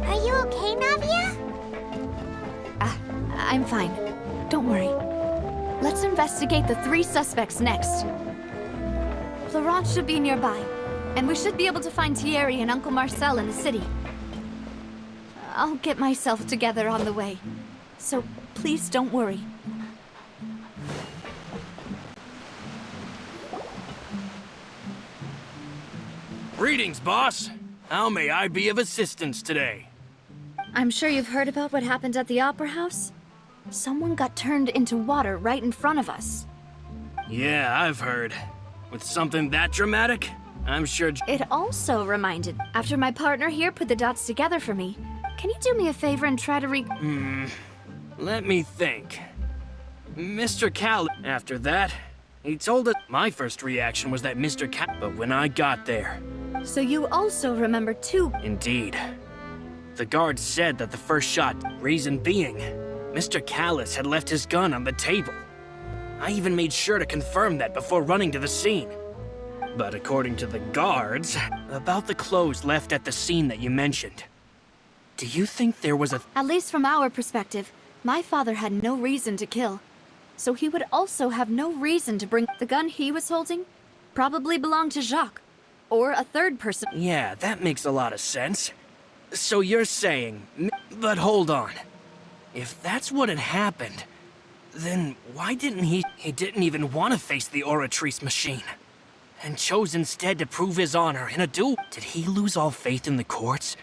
A: Are you okay, Navia?
L: I'm fine. Don't worry. Let's investigate the 3 suspects next. Laurent should be nearby, and we should be able to find Thierry and Uncle Marcel in the city. I'll get myself together on the way, so please don't worry.
R: Greetings, boss. How may I be of assistance today?
L: I'm sure you've heard about what happened at the Opera House. Someone got turned into water right in front of us.
R: Yeah, I've heard. With something that dramatic, I'm sure...
L: It also reminded, after my partner here put the dots together for me, can you do me a favor and try to
R: let me think. Mr. Cal... After that, he told us... My first reaction was that Mr. Cal... But when I got there...
L: So you also remember too?
R: Indeed. The guard said that the first shot, reason being, Mr. Callis had left his gun on the table. I even made sure to confirm that before running to the scene. But according to the guards, about the clothes left at the scene that you mentioned, do you think there was a...
L: At least from our perspective, my father had no reason to kill. so he would also have no reason to bring the gun he was holding. Probably belonged to Jacques, or a third person.
R: Yeah, that makes a lot of sense. So you're saying... But hold on. If that's what had happened, then why didn't he... He didn't even want to face the Oratrice machine, and chose instead to prove his honor in a duel. Did he lose all faith in the courts?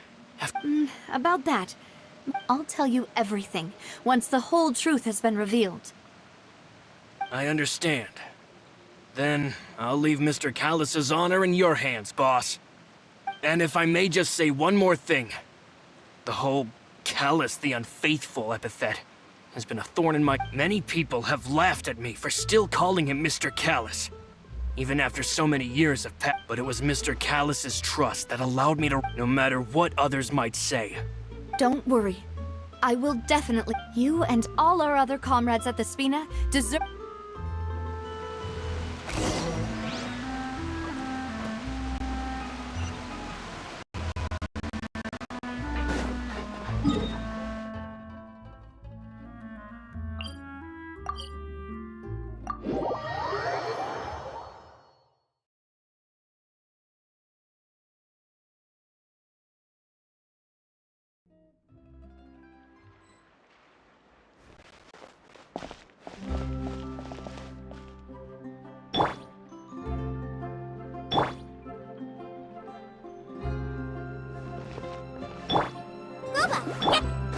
L: About that, I'll tell you everything once the whole truth has been revealed.
R: I understand. Then I'll leave Mr. Callus's honor in your hands, boss. And if I may just say one more thing. The whole Callus the Unfaithful epithet has been a thorn in my... Many people have laughed at me for still calling him Mr. Callus, even after so many years have passed. But it was Mr. Callus's trust that allowed me to... No matter what others might say.
L: Don't worry. I will definitely... You and all our other comrades at the Spina deserve...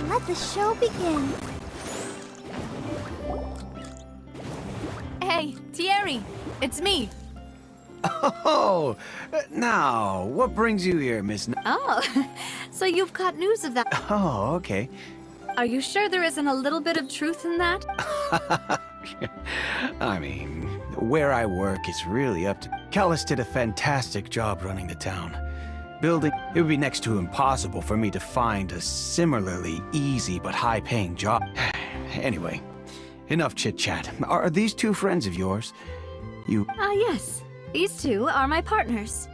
A: Let the show begin.
L: Hey, Thierry, it's me.
S: Oh, now, what brings you here, Miss...
L: Oh, so you've got news of that.
S: Oh, okay.
L: Are you sure there isn't a little bit of truth in that?
S: I mean, where I work is really up to... Callus did a fantastic job running the town. Building... It would be next to impossible for me to find a similarly easy but high-paying job. Anyway, enough chit-chat. Are these two friends of yours? You...
L: Yes. These two are my partners.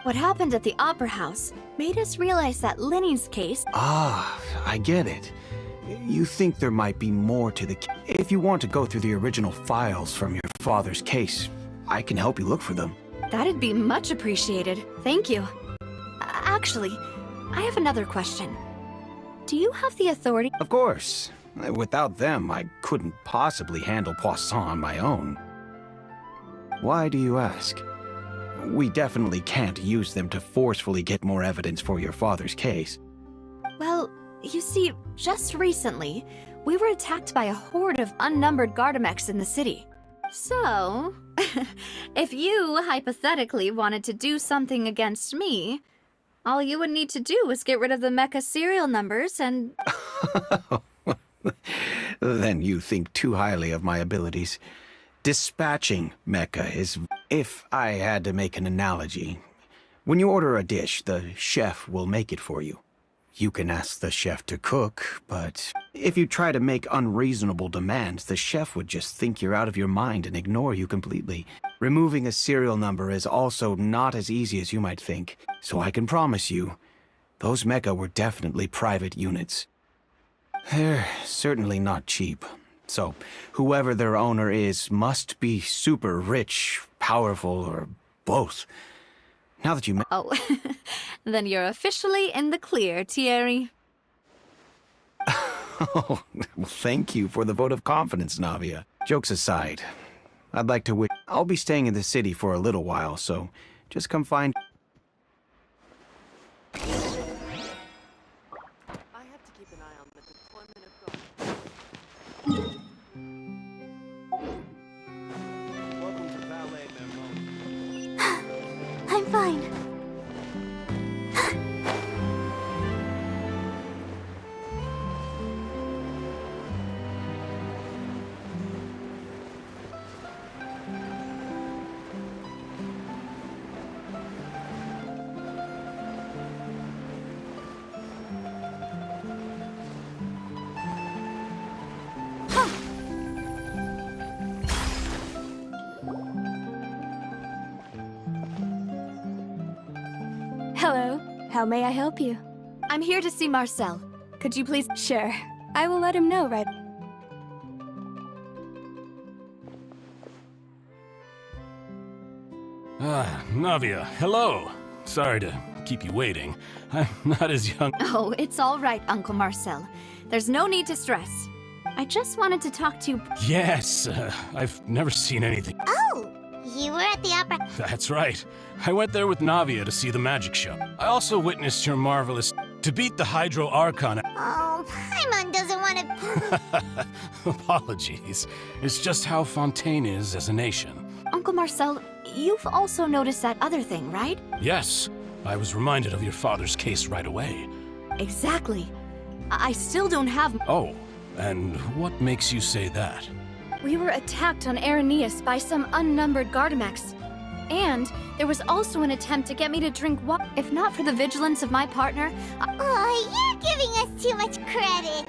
L: What happened at the Opera House made us realize that Lenny's case...
S: Ah, I get it. You think there might be more to the... If you want to go through the original files from your father's case, I can help you look for them.
L: That'd be much appreciated. Thank you. Actually, I have another question. Do you have the authority?
S: Of course. Without them, I couldn't possibly handle Poisson on my own. Why do you ask? We definitely can't use them to forcefully get more evidence for your father's case.
L: Well, you see, just recently, we were attacked by a horde of unnumbered Gardamex in the city. So, if you hypothetically wanted to do something against me, all you would need to do is get rid of the mecha serial numbers and...
S: Then you think too highly of my abilities. Dispatching mecha is... If I had to make an analogy, when you order a dish, the chef will make it for you. You can ask the chef to cook, but if you try to make unreasonable demands, the chef would just think you're out of your mind and ignore you completely. Removing a serial number is also not as easy as you might think, so I can promise you, those mecha were definitely private units. They're certainly not cheap, so whoever their owner is must be super rich, powerful, or both. Now that you...
L: Oh, then you're officially in the clear, Thierry.
S: Oh, well, thank you for the vote of confidence, Navia. Jokes aside, I'd like to wish... I'll be staying in the city for a little while, so just come find...
N: I have to keep an eye on the deployment of guards.
G: Welcome to Ballet, Memo.
A: I'm fine.
H: Hello. How may I help you?
L: I'm here to see Marcel. Could you please...
H: Sure. I will let him know right...
T: Navia, hello. Sorry to keep you waiting. I'm not as young.
L: Oh, it's all right, Uncle Marcel. There's no need to stress. I just wanted to talk to you.
T: Yes, I've never seen anything.
A: Oh, you were at the opera.
T: That's right. I went there with Navia to see the magic show. I also witnessed your marvelous... To beat the Hydro Archon...
A: Oh, Paimon doesn't want to...
T: Apologies. It's just how Fontaine is as a nation.
L: Uncle Marcel, you've also noticed that other thing, right?
T: Yes, I was reminded of your father's case right away.
L: Exactly. I still don't have...
T: Oh, and what makes you say that?
L: We were attacked on Araneus by some unnumbered Gardamex. And there was also an attempt to get me to drink water. If not for the vigilance of my partner...
A: Oh, you're giving us too much credit.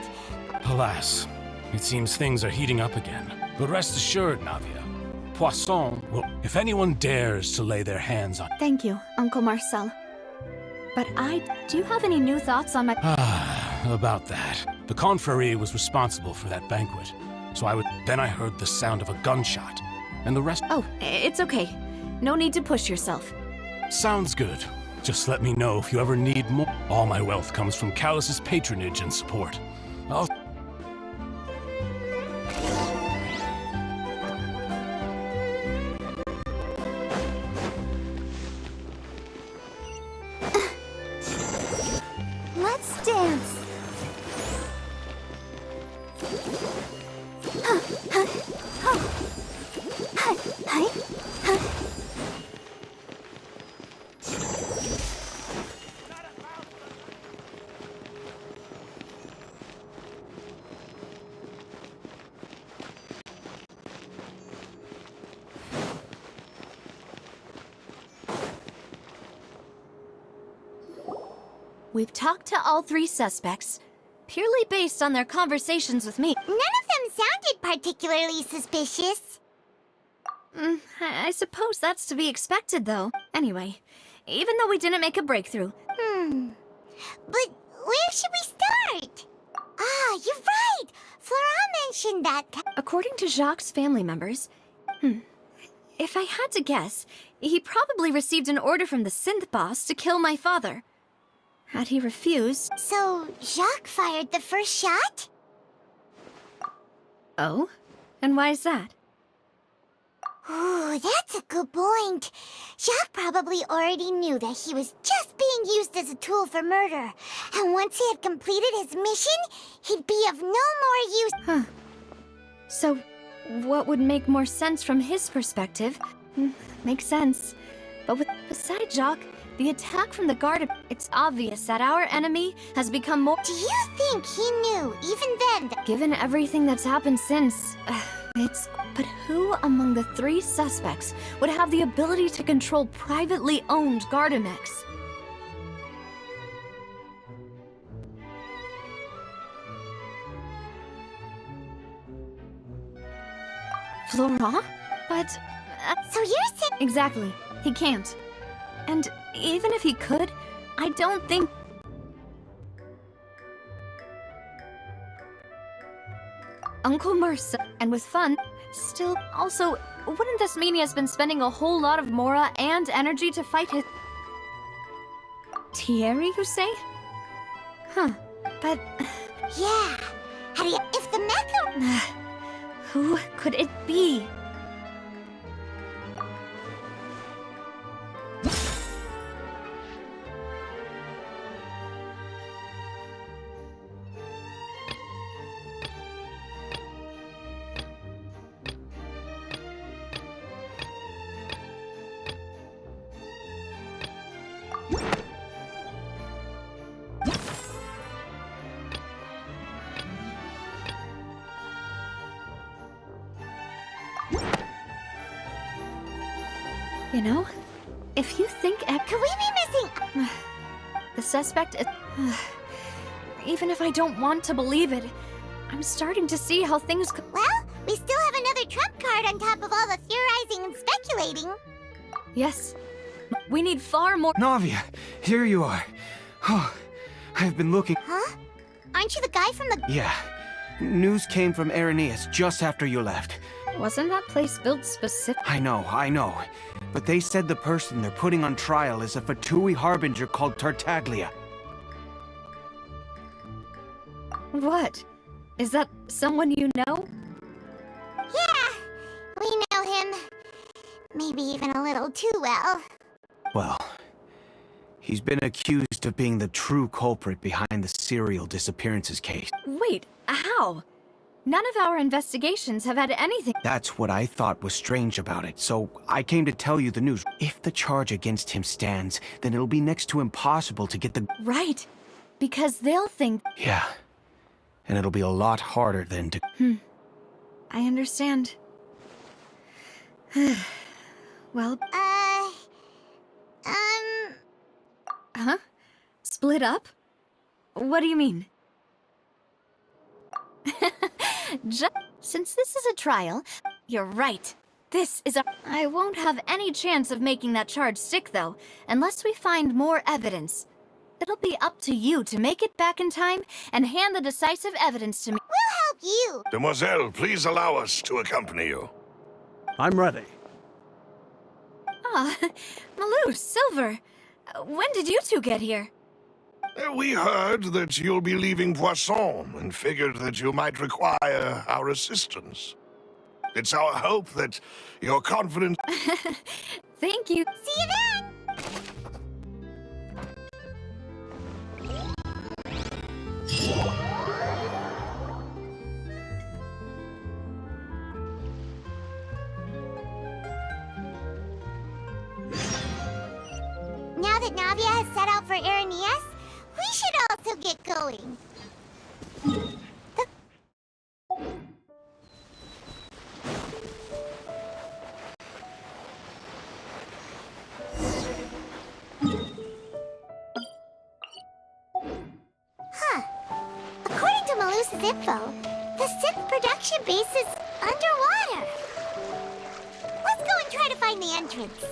T: Alas, it seems things are heating up again. But rest assured, Navia, Poisson will... If anyone dares to lay their hands on...
L: Thank you, Uncle Marcel. But do you have any new thoughts on my...
T: About that. The Confrérie was responsible for that banquet. So then I heard the sound of a gunshot. And the rest...
L: Oh, it's okay. No need to push yourself.
T: Sounds good. Just let me know if you ever need more. All my wealth comes from Callus's patronage and support. I'll...
L: Let's dance. We've talked to all three suspects, purely based on their conversations with me.
A: None of them sounded particularly suspicious.
L: I suppose that's to be expected, though. Anyway, even though we didn't make a breakthrough.
A: But where should we start? Ah, you're right! Flora mentioned that.
L: According to Jacques' family members, if I had to guess, he probably received an order from the synth boss to kill my father. Had he refused...
A: So, Jacques fired the first shot?
L: Oh? And why is that?
A: Ooh, that's a good point. Jacques probably already knew that he was just being used as a tool for murder. And once he had completed his mission, he'd be of no more use.
L: Huh. So, what would make more sense from his perspective? Makes sense. But besides Jacques, the attack from the guard, it's obvious that our enemy has become more...
A: Do you think he knew, even then, that...
L: Given everything that's happened since, But who among the three suspects would have the ability to control privately owned Gardamex? Florent? But...
A: So you're saying...
L: Exactly. He can't. And even if he could, I don't think... Uncle Mercer, and with fun, still, also, wouldn't this mean he has been spending a whole lot of mora and energy to fight his... Thierry, you say? Huh, but...
A: Yeah, if the mecha...
L: Who could it be? You know, if you think...
A: Could we be missing...
L: The suspect is... Even if I don't want to believe it, I'm starting to see how things could...
A: Well, we still have another trump card on top of all the theorizing and speculating.
L: Yes. We need far more...
S: Navia, here you are. Oh, I've been looking...
A: Huh? Aren't you the guy from the...
S: Yeah. News came from Araneus just after you left.
L: Wasn't that place built specific?
S: I know. but they said the person they're putting on trial is a Fatui harbinger called Tartaglia.
L: What? Is that someone you know?
A: Yeah, we know him. Maybe even a little too well.
S: Well, he's been accused of being the true culprit behind the serial disappearances case.
L: Wait, how? None of our investigations have had anything.
S: That's what I thought was strange about it, so I came to tell you the news. If the charge against him stands, then it'll be next to impossible to get the...
L: Right, because they'll think...
S: Yeah, and it'll be a lot harder than to...
L: I understand. Well... Huh? Split up? What do you mean? Since this is a trial, you're right. This is a... I won't have any chance of making that charge stick, though, unless we find more evidence. It'll be up to you to make it back in time and hand the decisive evidence to me.
A: We'll help you!
M: Demoiselle, please allow us to accompany you.
G: I'm ready.
L: Ah, Malou, Silver, when did you two get here?
M: We heard that you'll be leaving Poisson and figured that you might require our assistance. It's our hope that your confidence...
L: Thank you.
A: See you then! Now that Navia has set out for Irenaeus, we should also get going. According to Malusa's info, the synth production base is underwater. Let's go and try to find the entrance.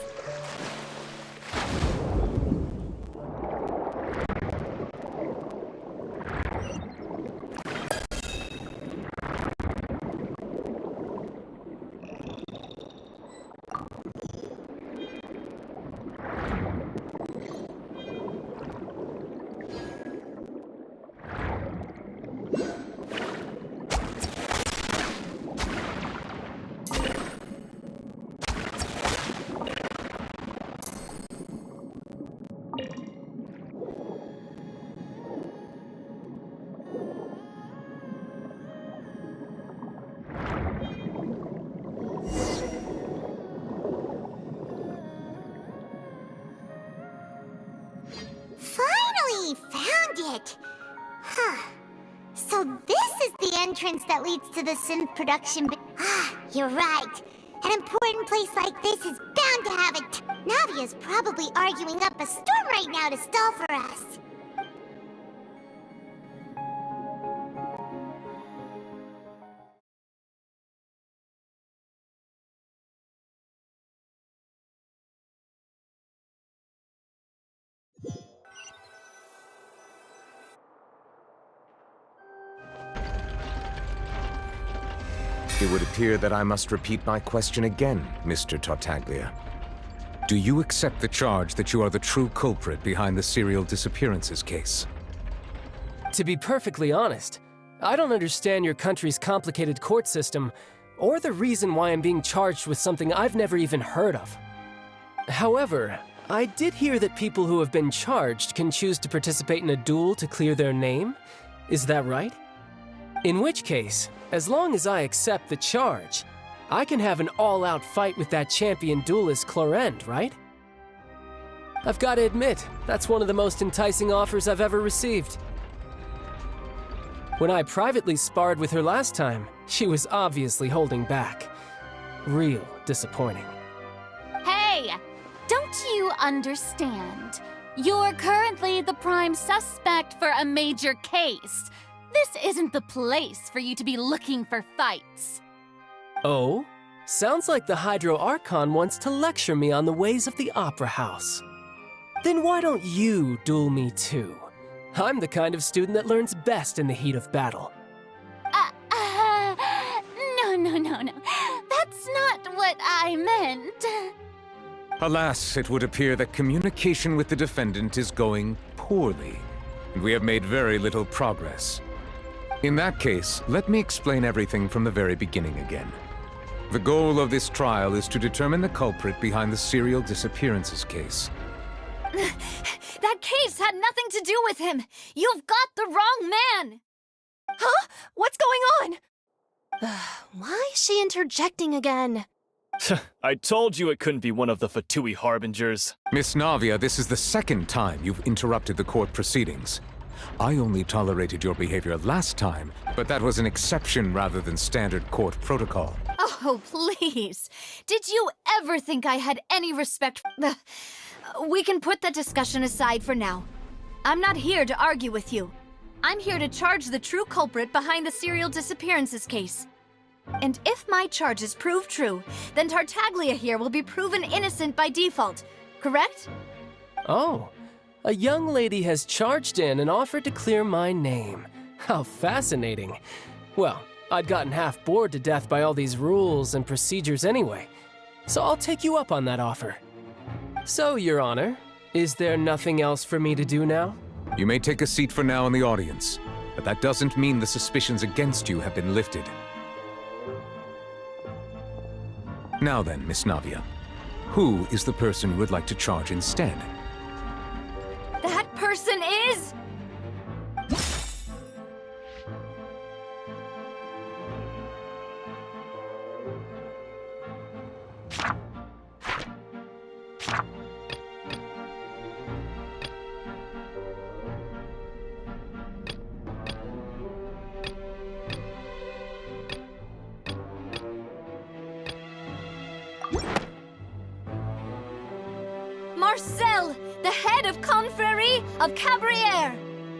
A: Finally found it! Huh. So this is the entrance that leads to the synth production. You're right. An important place like this is bound to have it. Navia's probably arguing up a storm right now to stall for us.
E: It would appear that I must repeat my question again, Mr. Tartaglia. Do you accept the charge that you are the true culprit behind the serial disappearances case?
U: To be perfectly honest, I don't understand your country's complicated court system, or the reason why I'm being charged with something I've never even heard of. However, I did hear that people who have been charged can choose to participate in a duel to clear their name. Is that right? In which case, as long as I accept the charge, I can have an all-out fight with that champion duelist Clorend, right? I've got to admit, that's one of the most enticing offers I've ever received. When I privately sparred with her last time, she was obviously holding back. Real disappointing.
B: Hey! Don't you understand? You're currently the prime suspect for a major case. This isn't the place for you to be looking for fights.
U: Oh? Sounds like the Hydro Archon wants to lecture me on the ways of the Opera House. Then why don't you duel me too? I'm the kind of student that learns best in the heat of battle.
B: No. That's not what I meant.
E: Alas, it would appear that communication with the defendant is going poorly, and we have made very little progress. In that case, let me explain everything from the very beginning again. The goal of this trial is to determine the culprit behind the serial disappearances case.
L: That case had nothing to do with him! You've got the wrong man!
H: Huh? What's going on? Why is she interjecting again?
F: I told you it couldn't be one of the Fatui harbingers.
E: Miss Navia, this is the second time you've interrupted the court proceedings. I only tolerated your behavior last time, but that was an exception rather than standard court protocol.
L: Oh, please. Did you ever think I had any respect for... We can put that discussion aside for now. I'm not here to argue with you. I'm here to charge the true culprit behind the serial disappearances case. And if my charges prove true, then Tartaglia here will be proven innocent by default, correct?
U: Oh, a young lady has charged in and offered to clear my name. How fascinating. Well, I'd gotten half bored to death by all these rules and procedures anyway, so I'll take you up on that offer. So, Your Honor, is there nothing else for me to do now?
E: You may take a seat for now in the audience, but that doesn't mean the suspicions against you have been lifted. Now then, Miss Navia, who is the person you would like to charge instead?
L: That person is... Marcel, the head of Confrérie of Cabrières!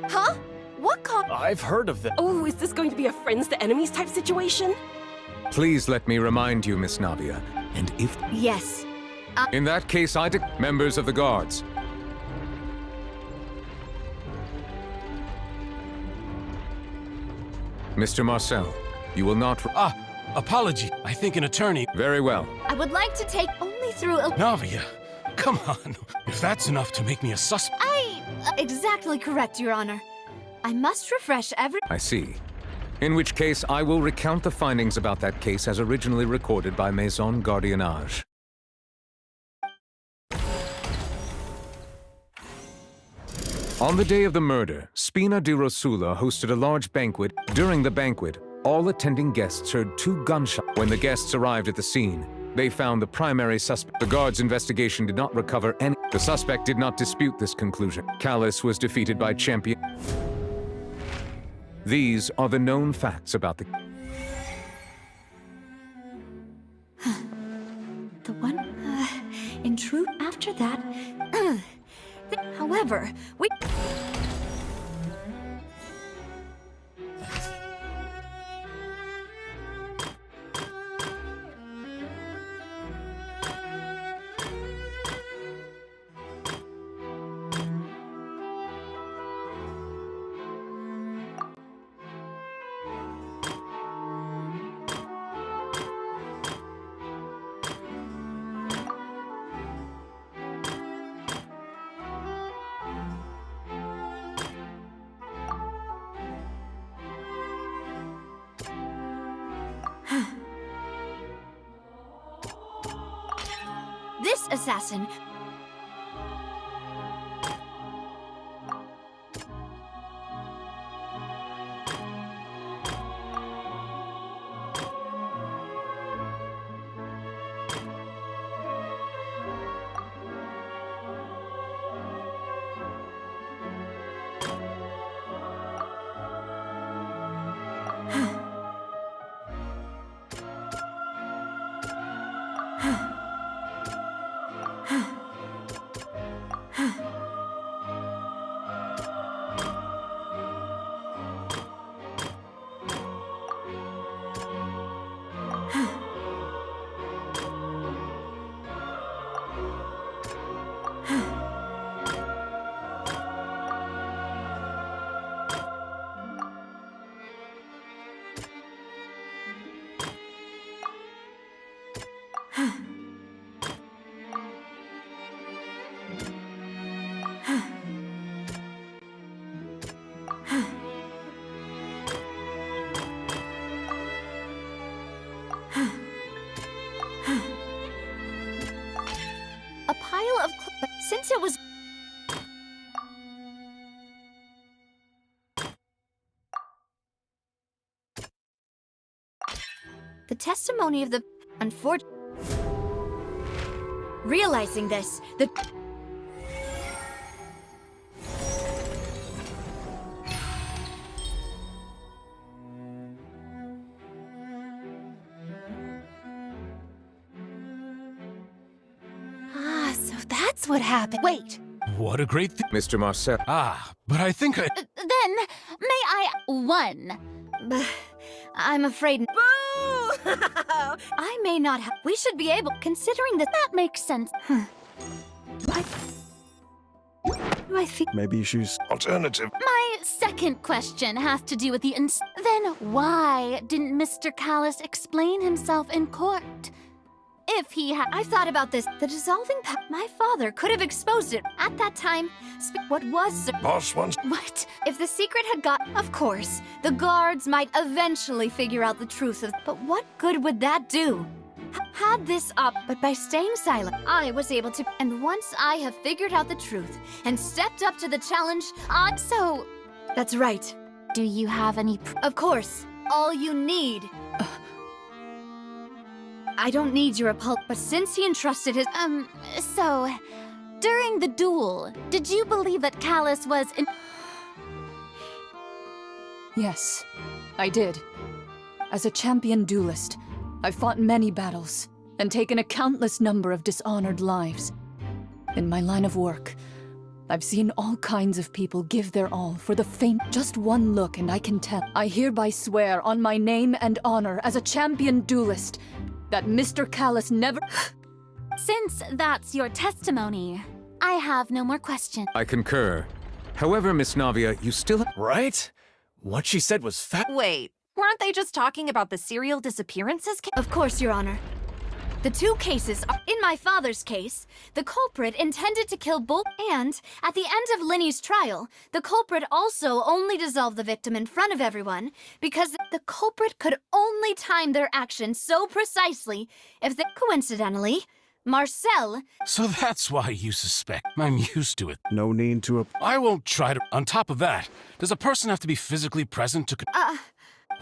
H: Huh? What
F: I've heard of them.
H: Oh, is this going to be a friends to enemies type situation?
E: Please let me remind you, Miss Navia, and if...
L: Yes.
E: In that case, members of the guards. Mr. Marcel, you will not...
T: Apology. I think an attorney...
E: Very well.
L: I would like to take only through a...
T: Navia, come on. If that's enough to make me a suspect...
L: Exactly correct, Your Honor. I must refresh every...
E: I see. In which case, I will recount the findings about that case as originally recorded by Maison Gardiennage. On the day of the murder, Spina di Rosula hosted a large banquet. During the banquet, all attending guests heard 2 gunshots. When the guests arrived at the scene, they found the primary suspect. The guards' investigation did not recover any. The suspect did not dispute this conclusion. Callus was defeated by Champion. These are the known facts about the...
L: The one, in truth, after that... However, we... This assassin... Since it was... The testimony of the... Realizing this, the...
J: So that's what happened. Wait.
T: What a great thing.
E: Mr. Marcel.
T: Ah, but I think I...
B: Then, may I... 1.
L: I'm afraid... Boo! I may not have... We should be able... Considering that...
B: That makes sense.
L: I think...
G: Maybe she's...
M: Alternative.
B: My second question has to do with the Then why didn't Mr. Callis explain himself in court? If he had...
L: I've thought about this. The dissolving my father could have exposed it. At that time, what was...
M: Boss wants...
L: What? If the secret had got... Of course, the guards might eventually figure out the truth of... But what good would that do? Had this up, but by staying silent, I was able to... And once I have figured out the truth and stepped up to the challenge,
B: So...
L: That's right.
B: Do you have any...
L: Of course. All you need... I don't need your apology, but since he entrusted his...
B: So... During the duel, did you believe that Callis was in...
O: Yes, I did. As a champion duelist, I've fought many battles and taken a countless number of dishonored lives. In my line of work, I've seen all kinds of people give their all for the faint. Just one look and I can tell. I hereby swear on my name and honor as a champion duelist that Mr. Callis never...
B: Since that's your testimony, I have no more questions.
E: I concur. However, Miss Navia, you still...
F: Right? What she said was
I: Wait, weren't they just talking about the serial disappearances case?
L: Of course, Your Honor. The two cases are, in my father's case, the culprit intended to kill both, and at the end of Linny's trial, the culprit also only dissolved the victim in front of everyone because the culprit could only time their actions so precisely if they, coincidentally, Marcel...
T: So that's why you suspect. I'm used to it.
G: No need to...
T: I won't try to... On top of that, does a person have to be physically present to...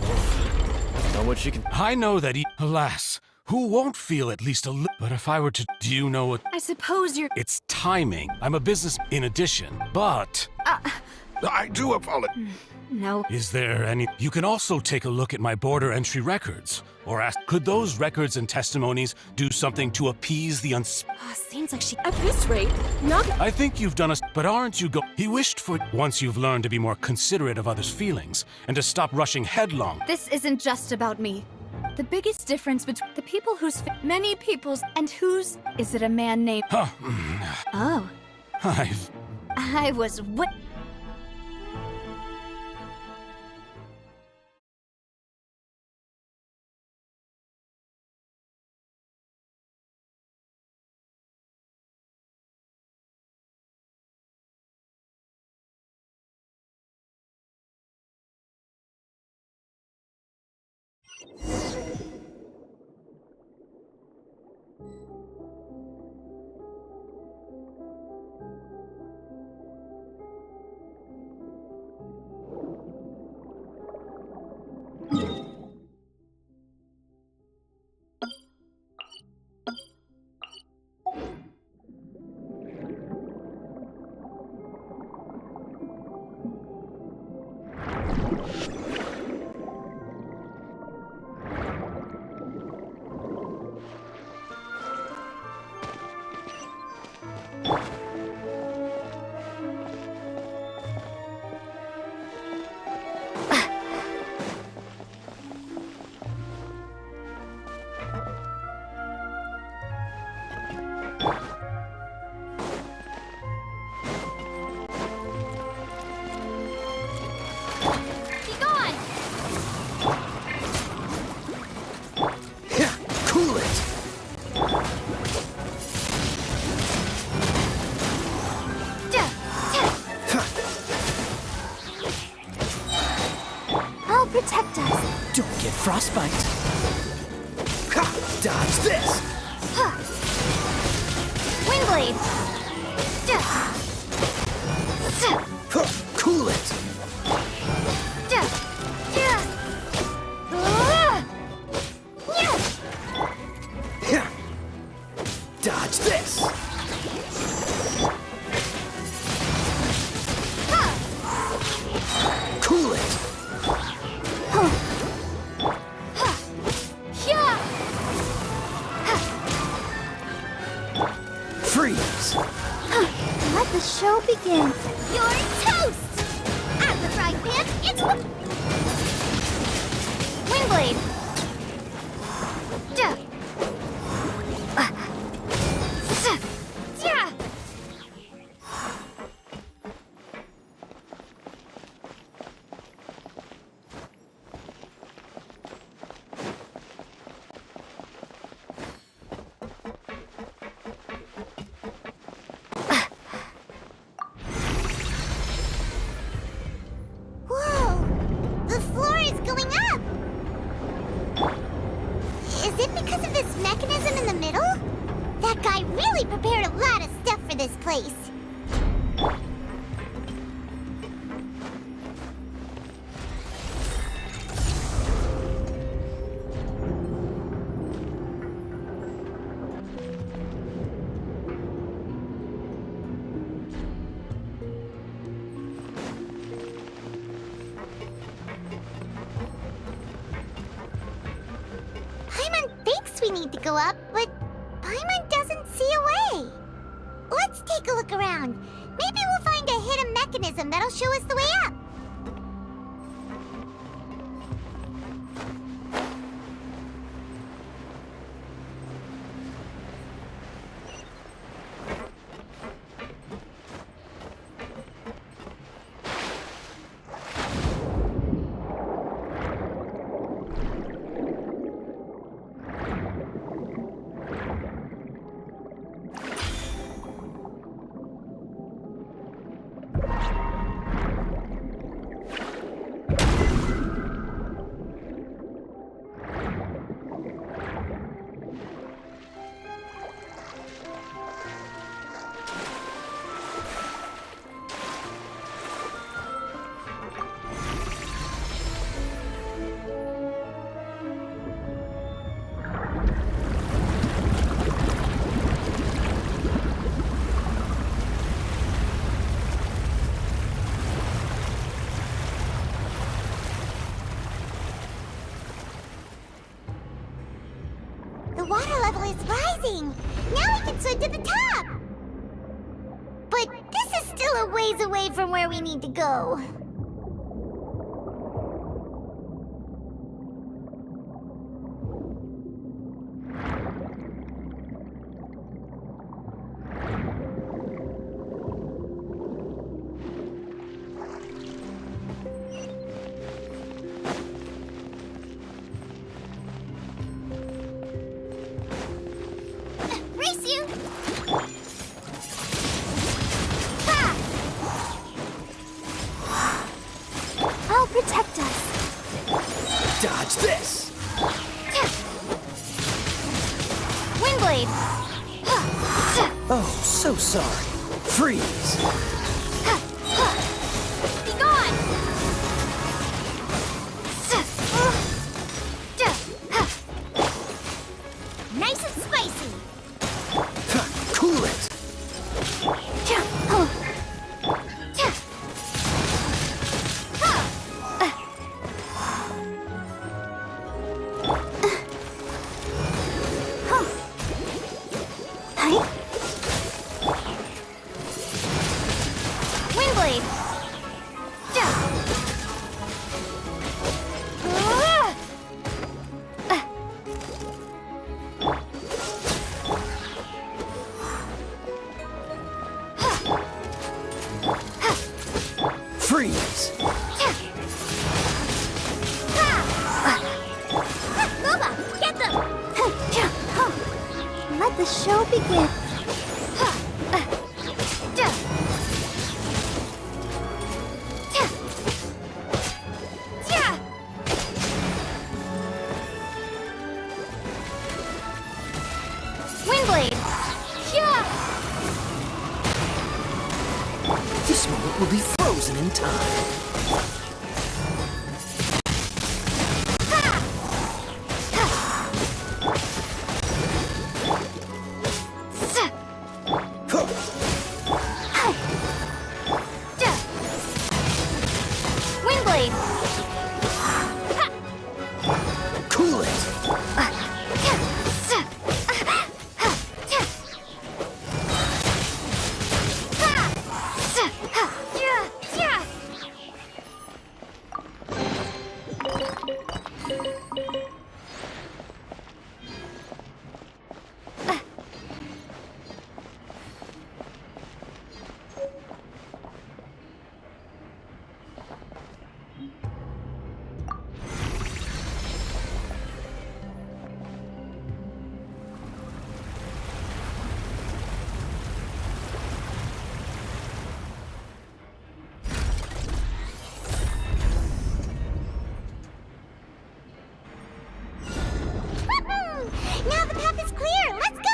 F: Know what she can...
T: I know that alas, who won't feel at least a little... But if I were to... Do you know what...
L: I suppose you're...
T: It's timing. I'm a business in addition, but...
M: I do apologize.
L: No.
T: Is there any... You can also take a look at my border entry records. Or ask, could those records and testimonies do something to appease the
I: Seems like she... At this rate, not...
T: I think you've done but aren't you He wished for... Once you've learned to be more considerate of others' feelings, and to stop rushing headlong.
L: This isn't just about me. The biggest difference between the people whose... Many people's... And whose... Is it a man named...
T: Huh.
L: Oh. I was...
B: Protect us.
V: Don't get frostbite. Ha! Dodge this.
A: Windblade.
R: Cool it! Dodge this! Cool it! Freeze!
A: Let the show begin. You're toast! Out of the frying pan, into the... Windblade! Prepared a lot of stuff for this place. Paimon thinks we need to go up, but Paimon doesn't see a way. Let's take a look around. Maybe we'll find a hidden mechanism that'll show us the way up. The water level is rising! Now we can swim to the top! But this is still a ways away from where we need to go. Protect us.
R: Dodge this.
A: Windblade.
R: Oh, so sorry. Freeze.
A: Be gone. Nice and spicy.
R: Cool it. Freeze!
A: Loba, get them! Let the show begin. Windblade!
R: fate will be frozen in time.
B: Windblade!
R: Cool it!
A: Now the path is clear! Let's go!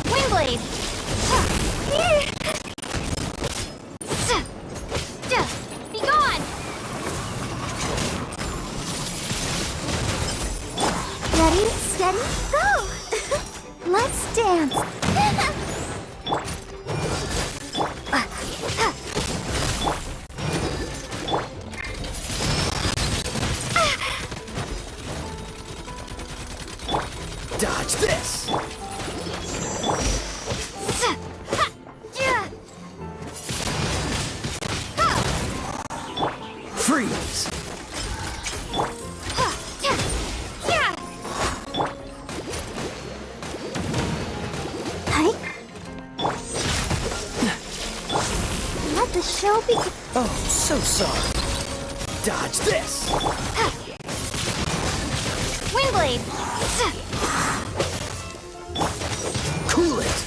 B: Windblade! Be gone!
A: Ready, steady, go! Let's dance!
R: Dodge this! Freeze!
A: Let the show begin.
R: Oh, so sorry. Dodge this!
B: Windblade!
R: Cool it!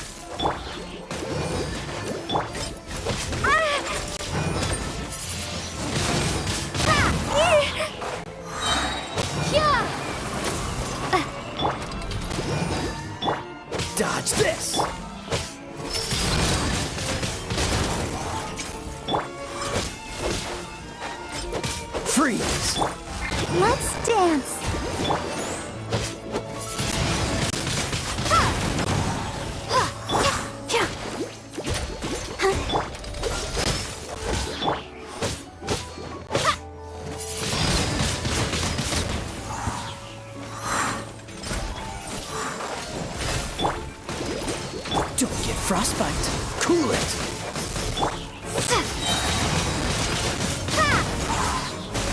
R: Dodge this! Freeze!
A: Let's dance.
R: Don't get frostbite. Cool it!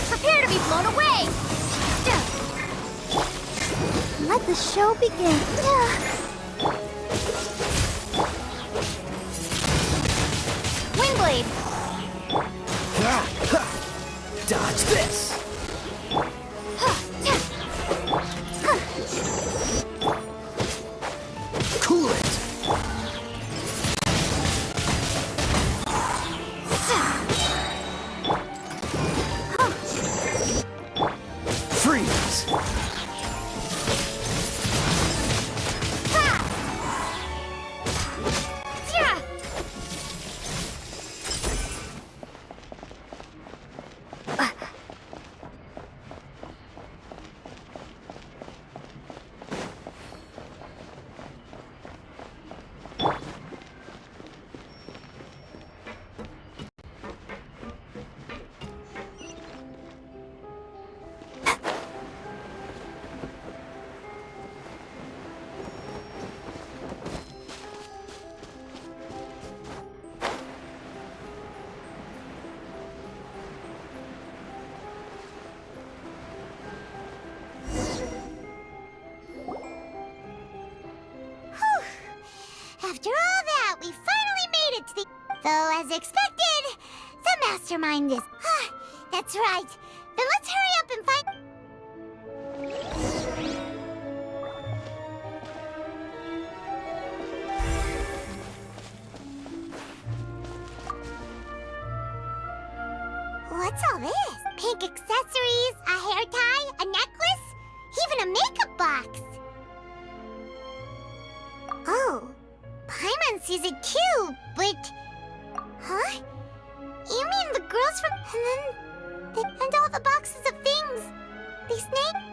B: Prepare to be blown away!
A: Let the show begin.
B: Windblade!
R: Dodge this!
A: After all that, we finally made it to the... Though, as expected, the mastermind is... That's right. Then let's hurry up and find... What's all this? Pink accessories, a hair tie, a necklace, even a makeup box. Oh, Paimon sees it too, but... Huh? You mean the girls from... And all the boxes of things? These names?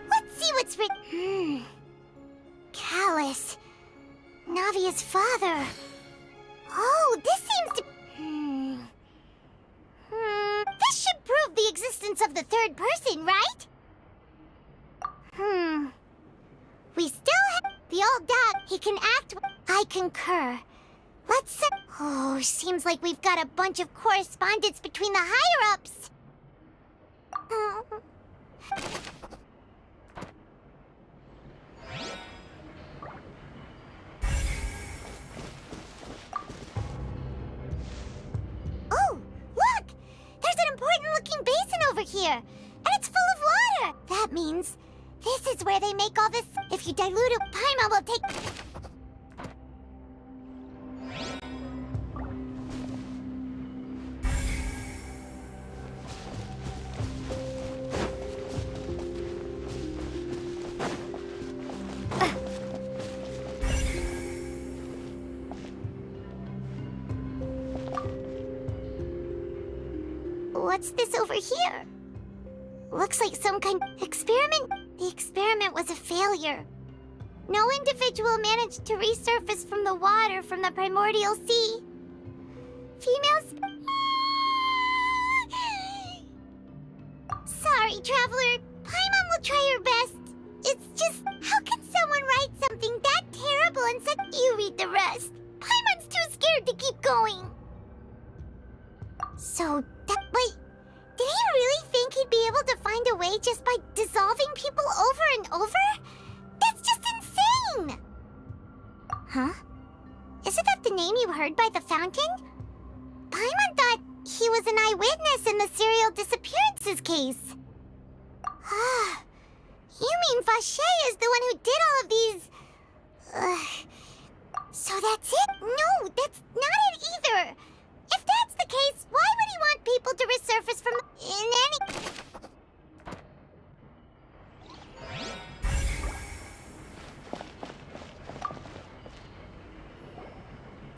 A: Let's see what's written. Callus. Navia's father. Oh, this seems to... This should prove the existence of the third person, right? We still have... The old dog, he can act... I concur. Let's set... Oh, seems like we've got a bunch of correspondence between the higher-ups. Oh, look! There's an important-looking basin over here, and it's full of water. That means this is where they make all this... If you dilute it, Paimon will take... What's this over here? Looks like some kind of experiment. The experiment was a failure. No individual managed to resurface from the water from the primordial sea. Females... Sorry, Traveler. Paimon will try her best. It's just, how can someone write something that terrible and such... You read the rest. Paimon's too scared to keep going. So, wait, did he really think he'd be able to find a way just by dissolving people over and over? That's just insane! Huh? Isn't that the name you heard by the fountain? Paimon thought he was an eyewitness in the serial disappearances case. You mean Vacher is the one who did all of these... So that's it? No, that's not it either! If that's the case, why would he want people to resurface from... in any...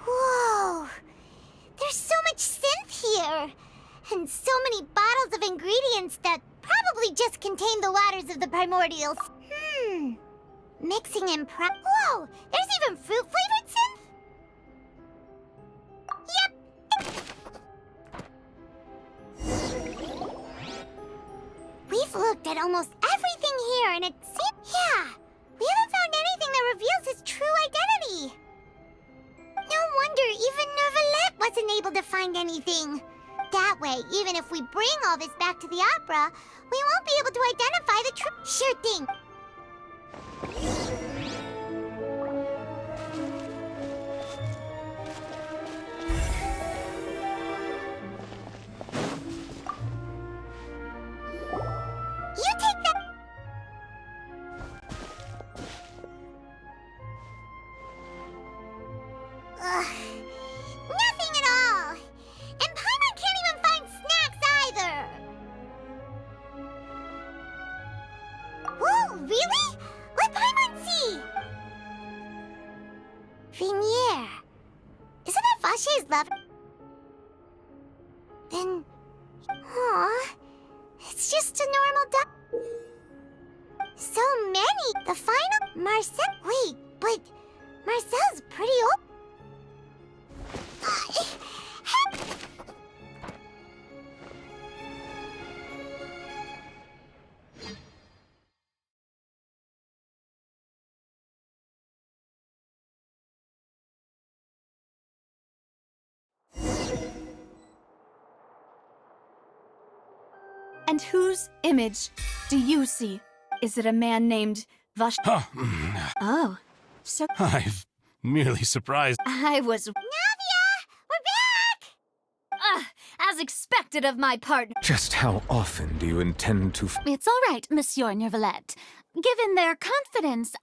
A: Whoa! There's so much synth here! And so many bottles of ingredients that probably just contain the waters of the primordials. Mixing in Whoa! There's even fruit-flavored synth? Yep! We've looked at almost everything here, and it seems... Yeah! We haven't found anything that reveals his true identity! No wonder even Neuvillette wasn't able to find anything. That way, even if we bring all this back to the opera, we won't be able to identify the true... Sure thing! You take that... Nothing at all! And Paimon can't even find snacks either! Whoa, really? Let Paimon see! Vinier. Isn't that Vacher's lover? Then... Aw... It's just a normal So many! The final... Marcel... Wait, but... Marcel's pretty old...
L: And whose image do you see? Is it a man named Vash? Oh, so
T: I'm merely surprised.
L: I was.
A: Navia! We're back!
L: As expected of my partner.
E: Just how often do you intend to...
B: It's all right, Monsieur Nervalette. Given their confidence...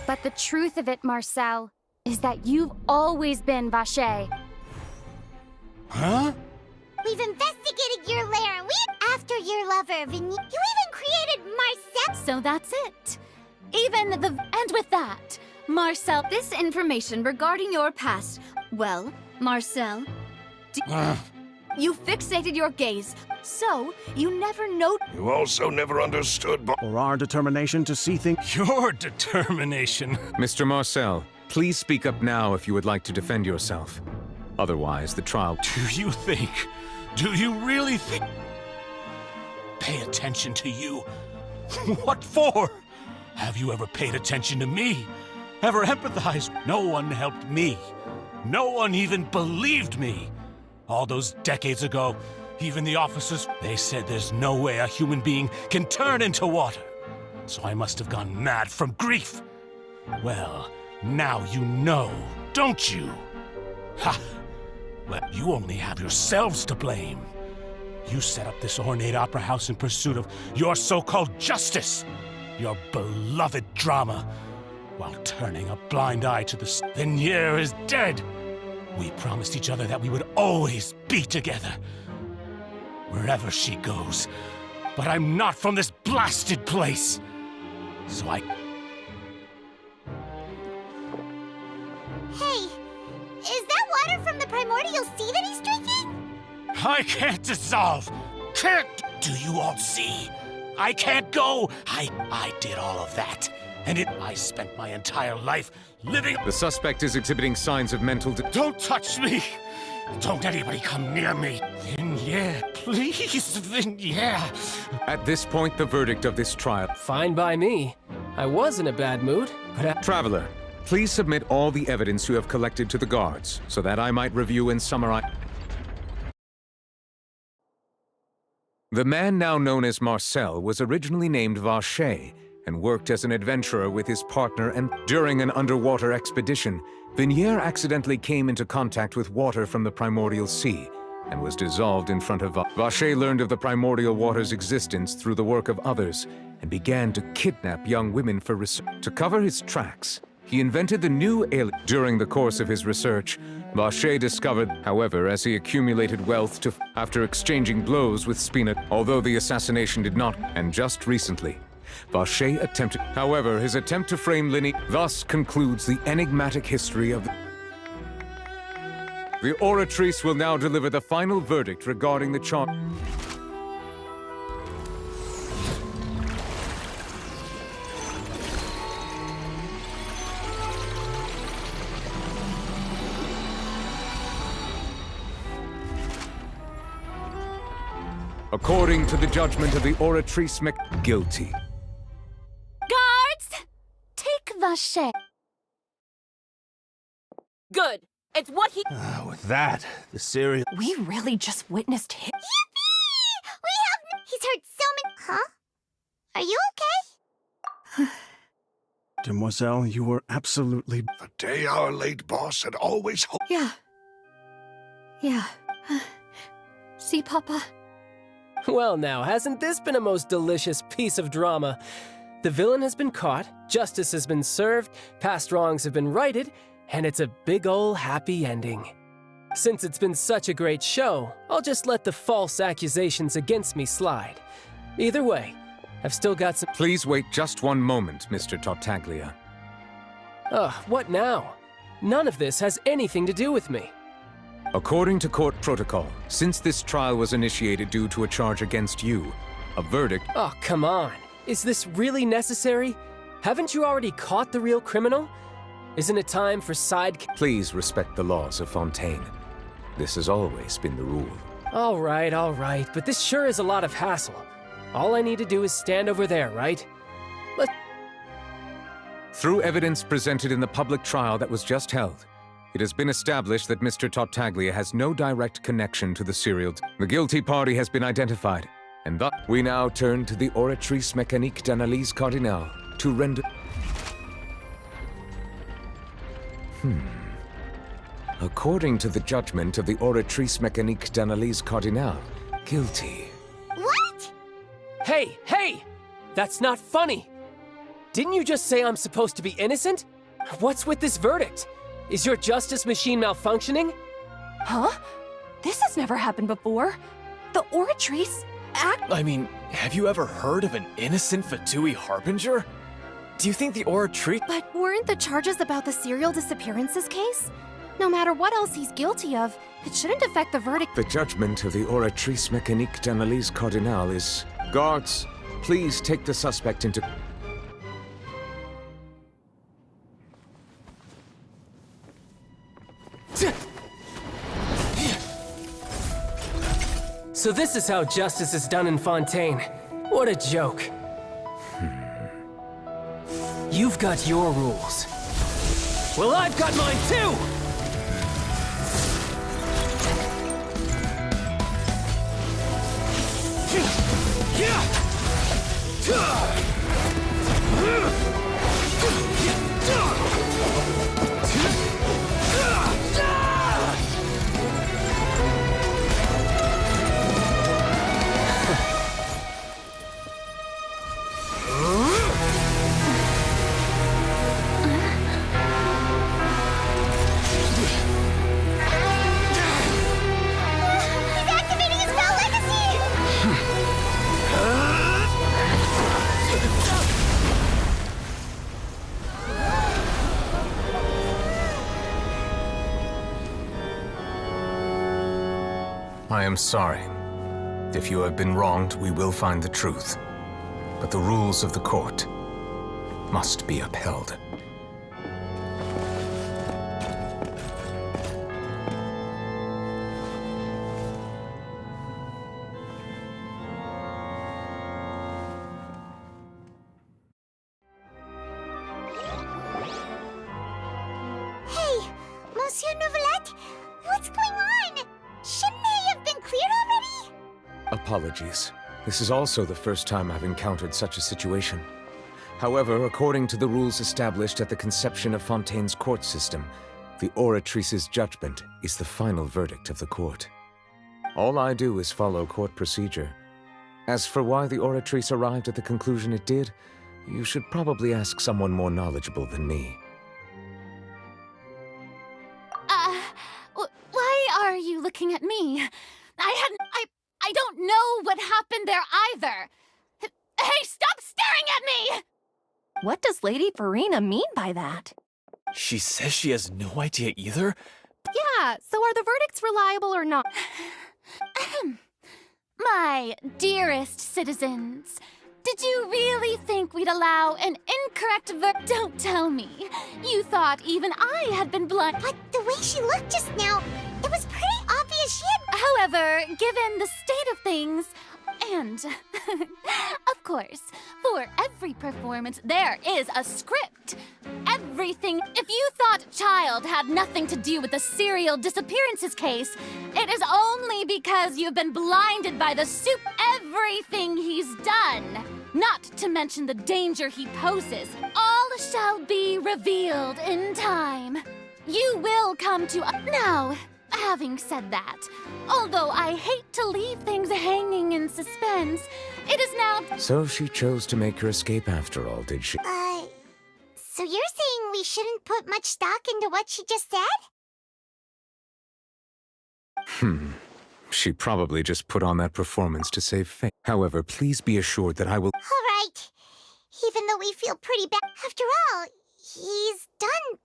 J: But the truth of it, Marcel, is that you've always been Vache.
T: Huh?
A: We've investigated your lair. After your lover, you even created Marcel.
B: So that's it. And with that, Marcel...
L: This information regarding your past. Well, Marcel... You fixated your gaze, so you never know.
M: You also never understood
G: or our determination to see things.
T: Your determination.
E: Mr. Marcel, please speak up now if you would like to defend yourself. Otherwise, the trial...
T: Do you really think... Pay attention to you? What for? Have you ever paid attention to me? Ever empathized? No one helped me. No one even believed me. All those decades ago, even the officers, they said there's no way a human being can turn into water. So I must have gone mad from grief. Well, now you know, don't you? Ha! Well, you only have yourselves to blame. You set up this ornate opera house in pursuit of your so-called justice, your beloved drama, while turning a blind eye to the Vignier is dead. We promised each other that we would always be together, wherever she goes. But I'm not from this blasted place, so I...
A: Hey, is that water from the primordial sea that he's drinking?
T: I can't dissolve! Can't! Do you all see? I can't go! I did all of that. And I spent my entire life living...
E: The suspect is exhibiting signs of mental...
T: Don't touch me! Don't anybody come near me! Vignier, please, Vignier!
E: At this point, the verdict of this trial...
U: Fine by me. I was in a bad mood, but...
E: Traveler, please submit all the evidence you have collected to the guards, so that I might review and summarize... The man now known as Marcel was originally named Vache, and worked as an adventurer with his partner, and during an underwater expedition, Vignier accidentally came into contact with water from the primordial sea, and was dissolved in front of Vache learned of the primordial water's existence through the work of others, and began to kidnap young women for research. To cover his tracks, he invented the new alien. During the course of his research, Vache discovered, however, as he accumulated wealth after exchanging blows with Spina, although the assassination did not, and just recently, Vache attempted. However, his attempt to frame Linny thus concludes the enigmatic history of the Oratrice will now deliver the final verdict regarding the charge. According to the judgment of the Oratrice guilty.
B: Guards! Take Vache.
I: Good. It's what he...
T: With that, the serial...
I: We really just witnessed him.
A: Yippee! We have... He's heard so many... Huh? Are you okay?
G: Demoiselle, you were absolutely...
M: The day our late boss had always hoped...
H: Yeah. See, Papa?
U: Well now, hasn't this been a most delicious piece of drama? The villain has been caught, justice has been served, past wrongs have been righted, and it's a big ol' happy ending. Since it's been such a great show, I'll just let the false accusations against me slide. Either way, I've still got some—
E: Please wait just one moment, Mr. Tartaglia.
U: Ugh, what now? None of this has anything to do with me.
E: According to court protocol, since this trial was initiated due to a charge against you, a verdict—
U: Oh, come on. Is this really necessary? Haven't you already caught the real criminal? Isn't it time for side—
E: Please respect the laws of Fontaine. This has always been the rule.
U: All right, but this sure is a lot of hassle. All I need to do is stand over there, right?
E: Through evidence presented in the public trial that was just held, it has been established that Mr. Tartaglia has no direct connection to the serial— The guilty party has been identified, and thus we now turn to the Oratrice Mécanique d'Analyse Cardinale to render— According to the judgment of the Oratrice Mécanique d'Analyse Cardinale, guilty.
A: What?
U: Hey! That's not funny! Didn't you just say I'm supposed to be innocent? What's with this verdict? Is your justice machine malfunctioning?
I: Huh? This has never happened before. The Oratrice
F: I mean, have you ever heard of an innocent Fatui Harbinger? Do you think the Oratrice—
I: But weren't the charges about the serial disappearances case? No matter what else he's guilty of, it shouldn't affect the verdict.
E: The judgment of the Oratrice Mécanique d'Analyse Cardinale is— Guards, please take the suspect into—
U: So this is how justice is done in Fontaine. What a joke. You've got your rules. Well, I've got mine too!
E: I am sorry. If you have been wronged, we will find the truth. But the rules of the court must be upheld.
A: Hey, Monsieur Novelette, what's going on? Shouldn't they have been cleared already?
E: Apologies. This is also the first time I've encountered such a situation. However, according to the rules established at the conception of Fontaine's court system, the Oratrice's judgment is the final verdict of the court. All I do is follow court procedure. As for why the Oratrice arrived at the conclusion it did, you should probably ask someone more knowledgeable than me.
B: Why are you looking at me? I don't know what happened there either. Hey, stop staring at me!
I: What does Lady Farina mean by that?
F: She says she has no idea either?
I: Yeah, so are the verdicts reliable or not?
B: My dearest citizens, did you really think we'd allow an incorrect Don't tell me. You thought even I had been blind.
A: But the way she looked just now, it was pretty obvious she had—
B: However, given the state of things, and, of course, for every performance, there is a script. Everything. If you thought Child had nothing to do with the serial disappearances case, it is only because you've been blinded by the soup. Everything he's done. Not to mention the danger he poses. All shall be revealed in time. You will come to— Now, having said that, although I hate to leave things hanging in suspense, it is now—
E: So she chose to make her escape after all, did she?
A: So you're saying we shouldn't put much stock into what she just said?
E: She probably just put on that performance to save face. However, please be assured that I will—
A: All right. Even though we feel pretty bad, after all, he's done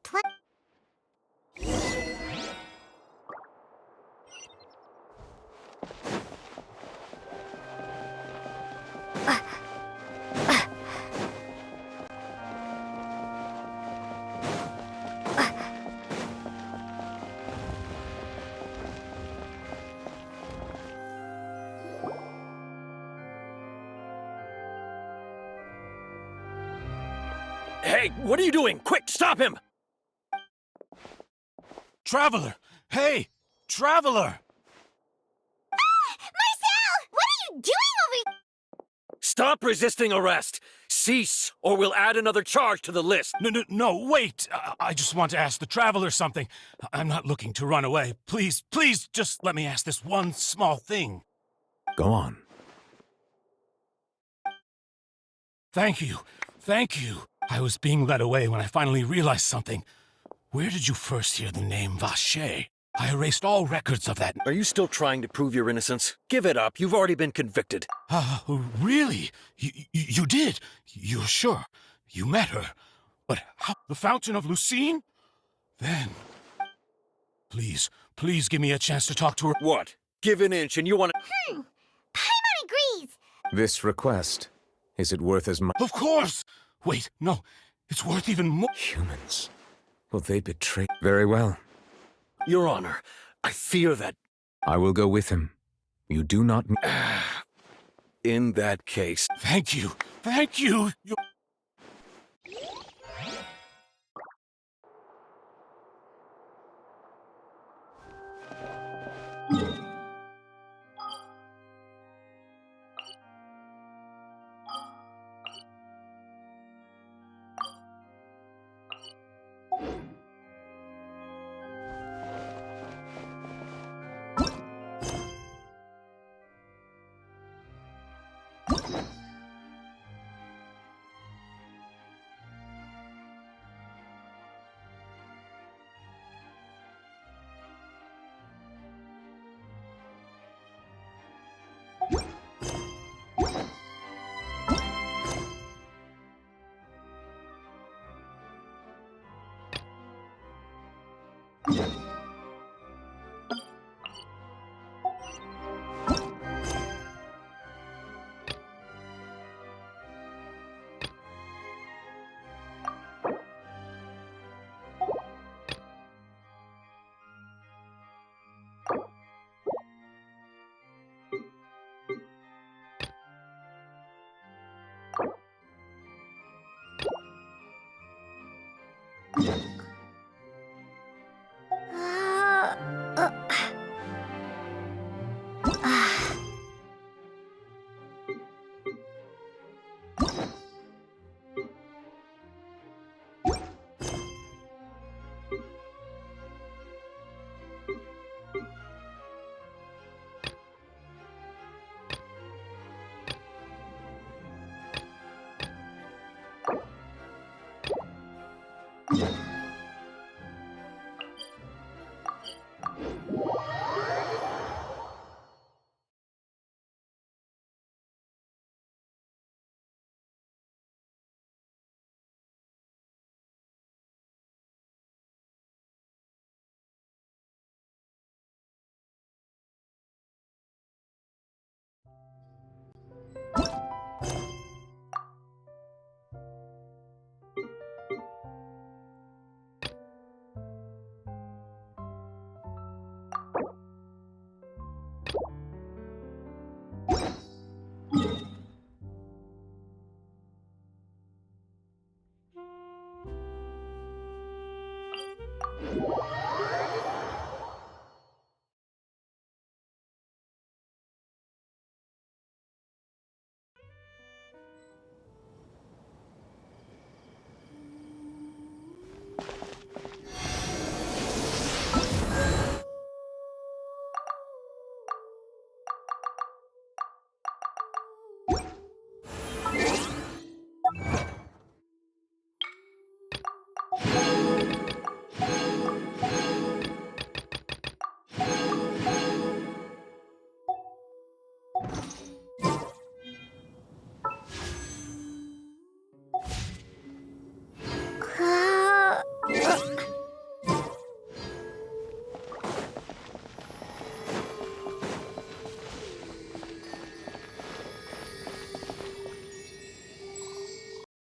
K: Hey, what are you doing? Quick, stop him!
T: Traveler! Hey! Traveler!
A: Marcel! What are you doing over—
K: Stop resisting arrest! Cease, or we'll add another charge to the list!
T: No, wait! I just want to ask the Traveler something. I'm not looking to run away. Please, just let me ask this one small thing.
E: Go on.
T: Thank you. I was being led away when I finally realized something. Where did you first hear the name Vacher? I erased all records of that.
K: Are you still trying to prove your innocence? Give it up. You've already been convicted.
T: Really? You did? You're sure? You met her? But how? The Fountain of Lucine? Then... Please give me a chance to talk to her.
K: What? Give an inch and you want
A: to— Paimon agrees!
E: This request, is it worth as much?
T: Of course! Wait, no. It's worth even more.
E: Humans. Will they betray? Very well.
K: Your Honor, I fear that...
E: I will go with him. You do not...
K: In that case...
T: Thank you.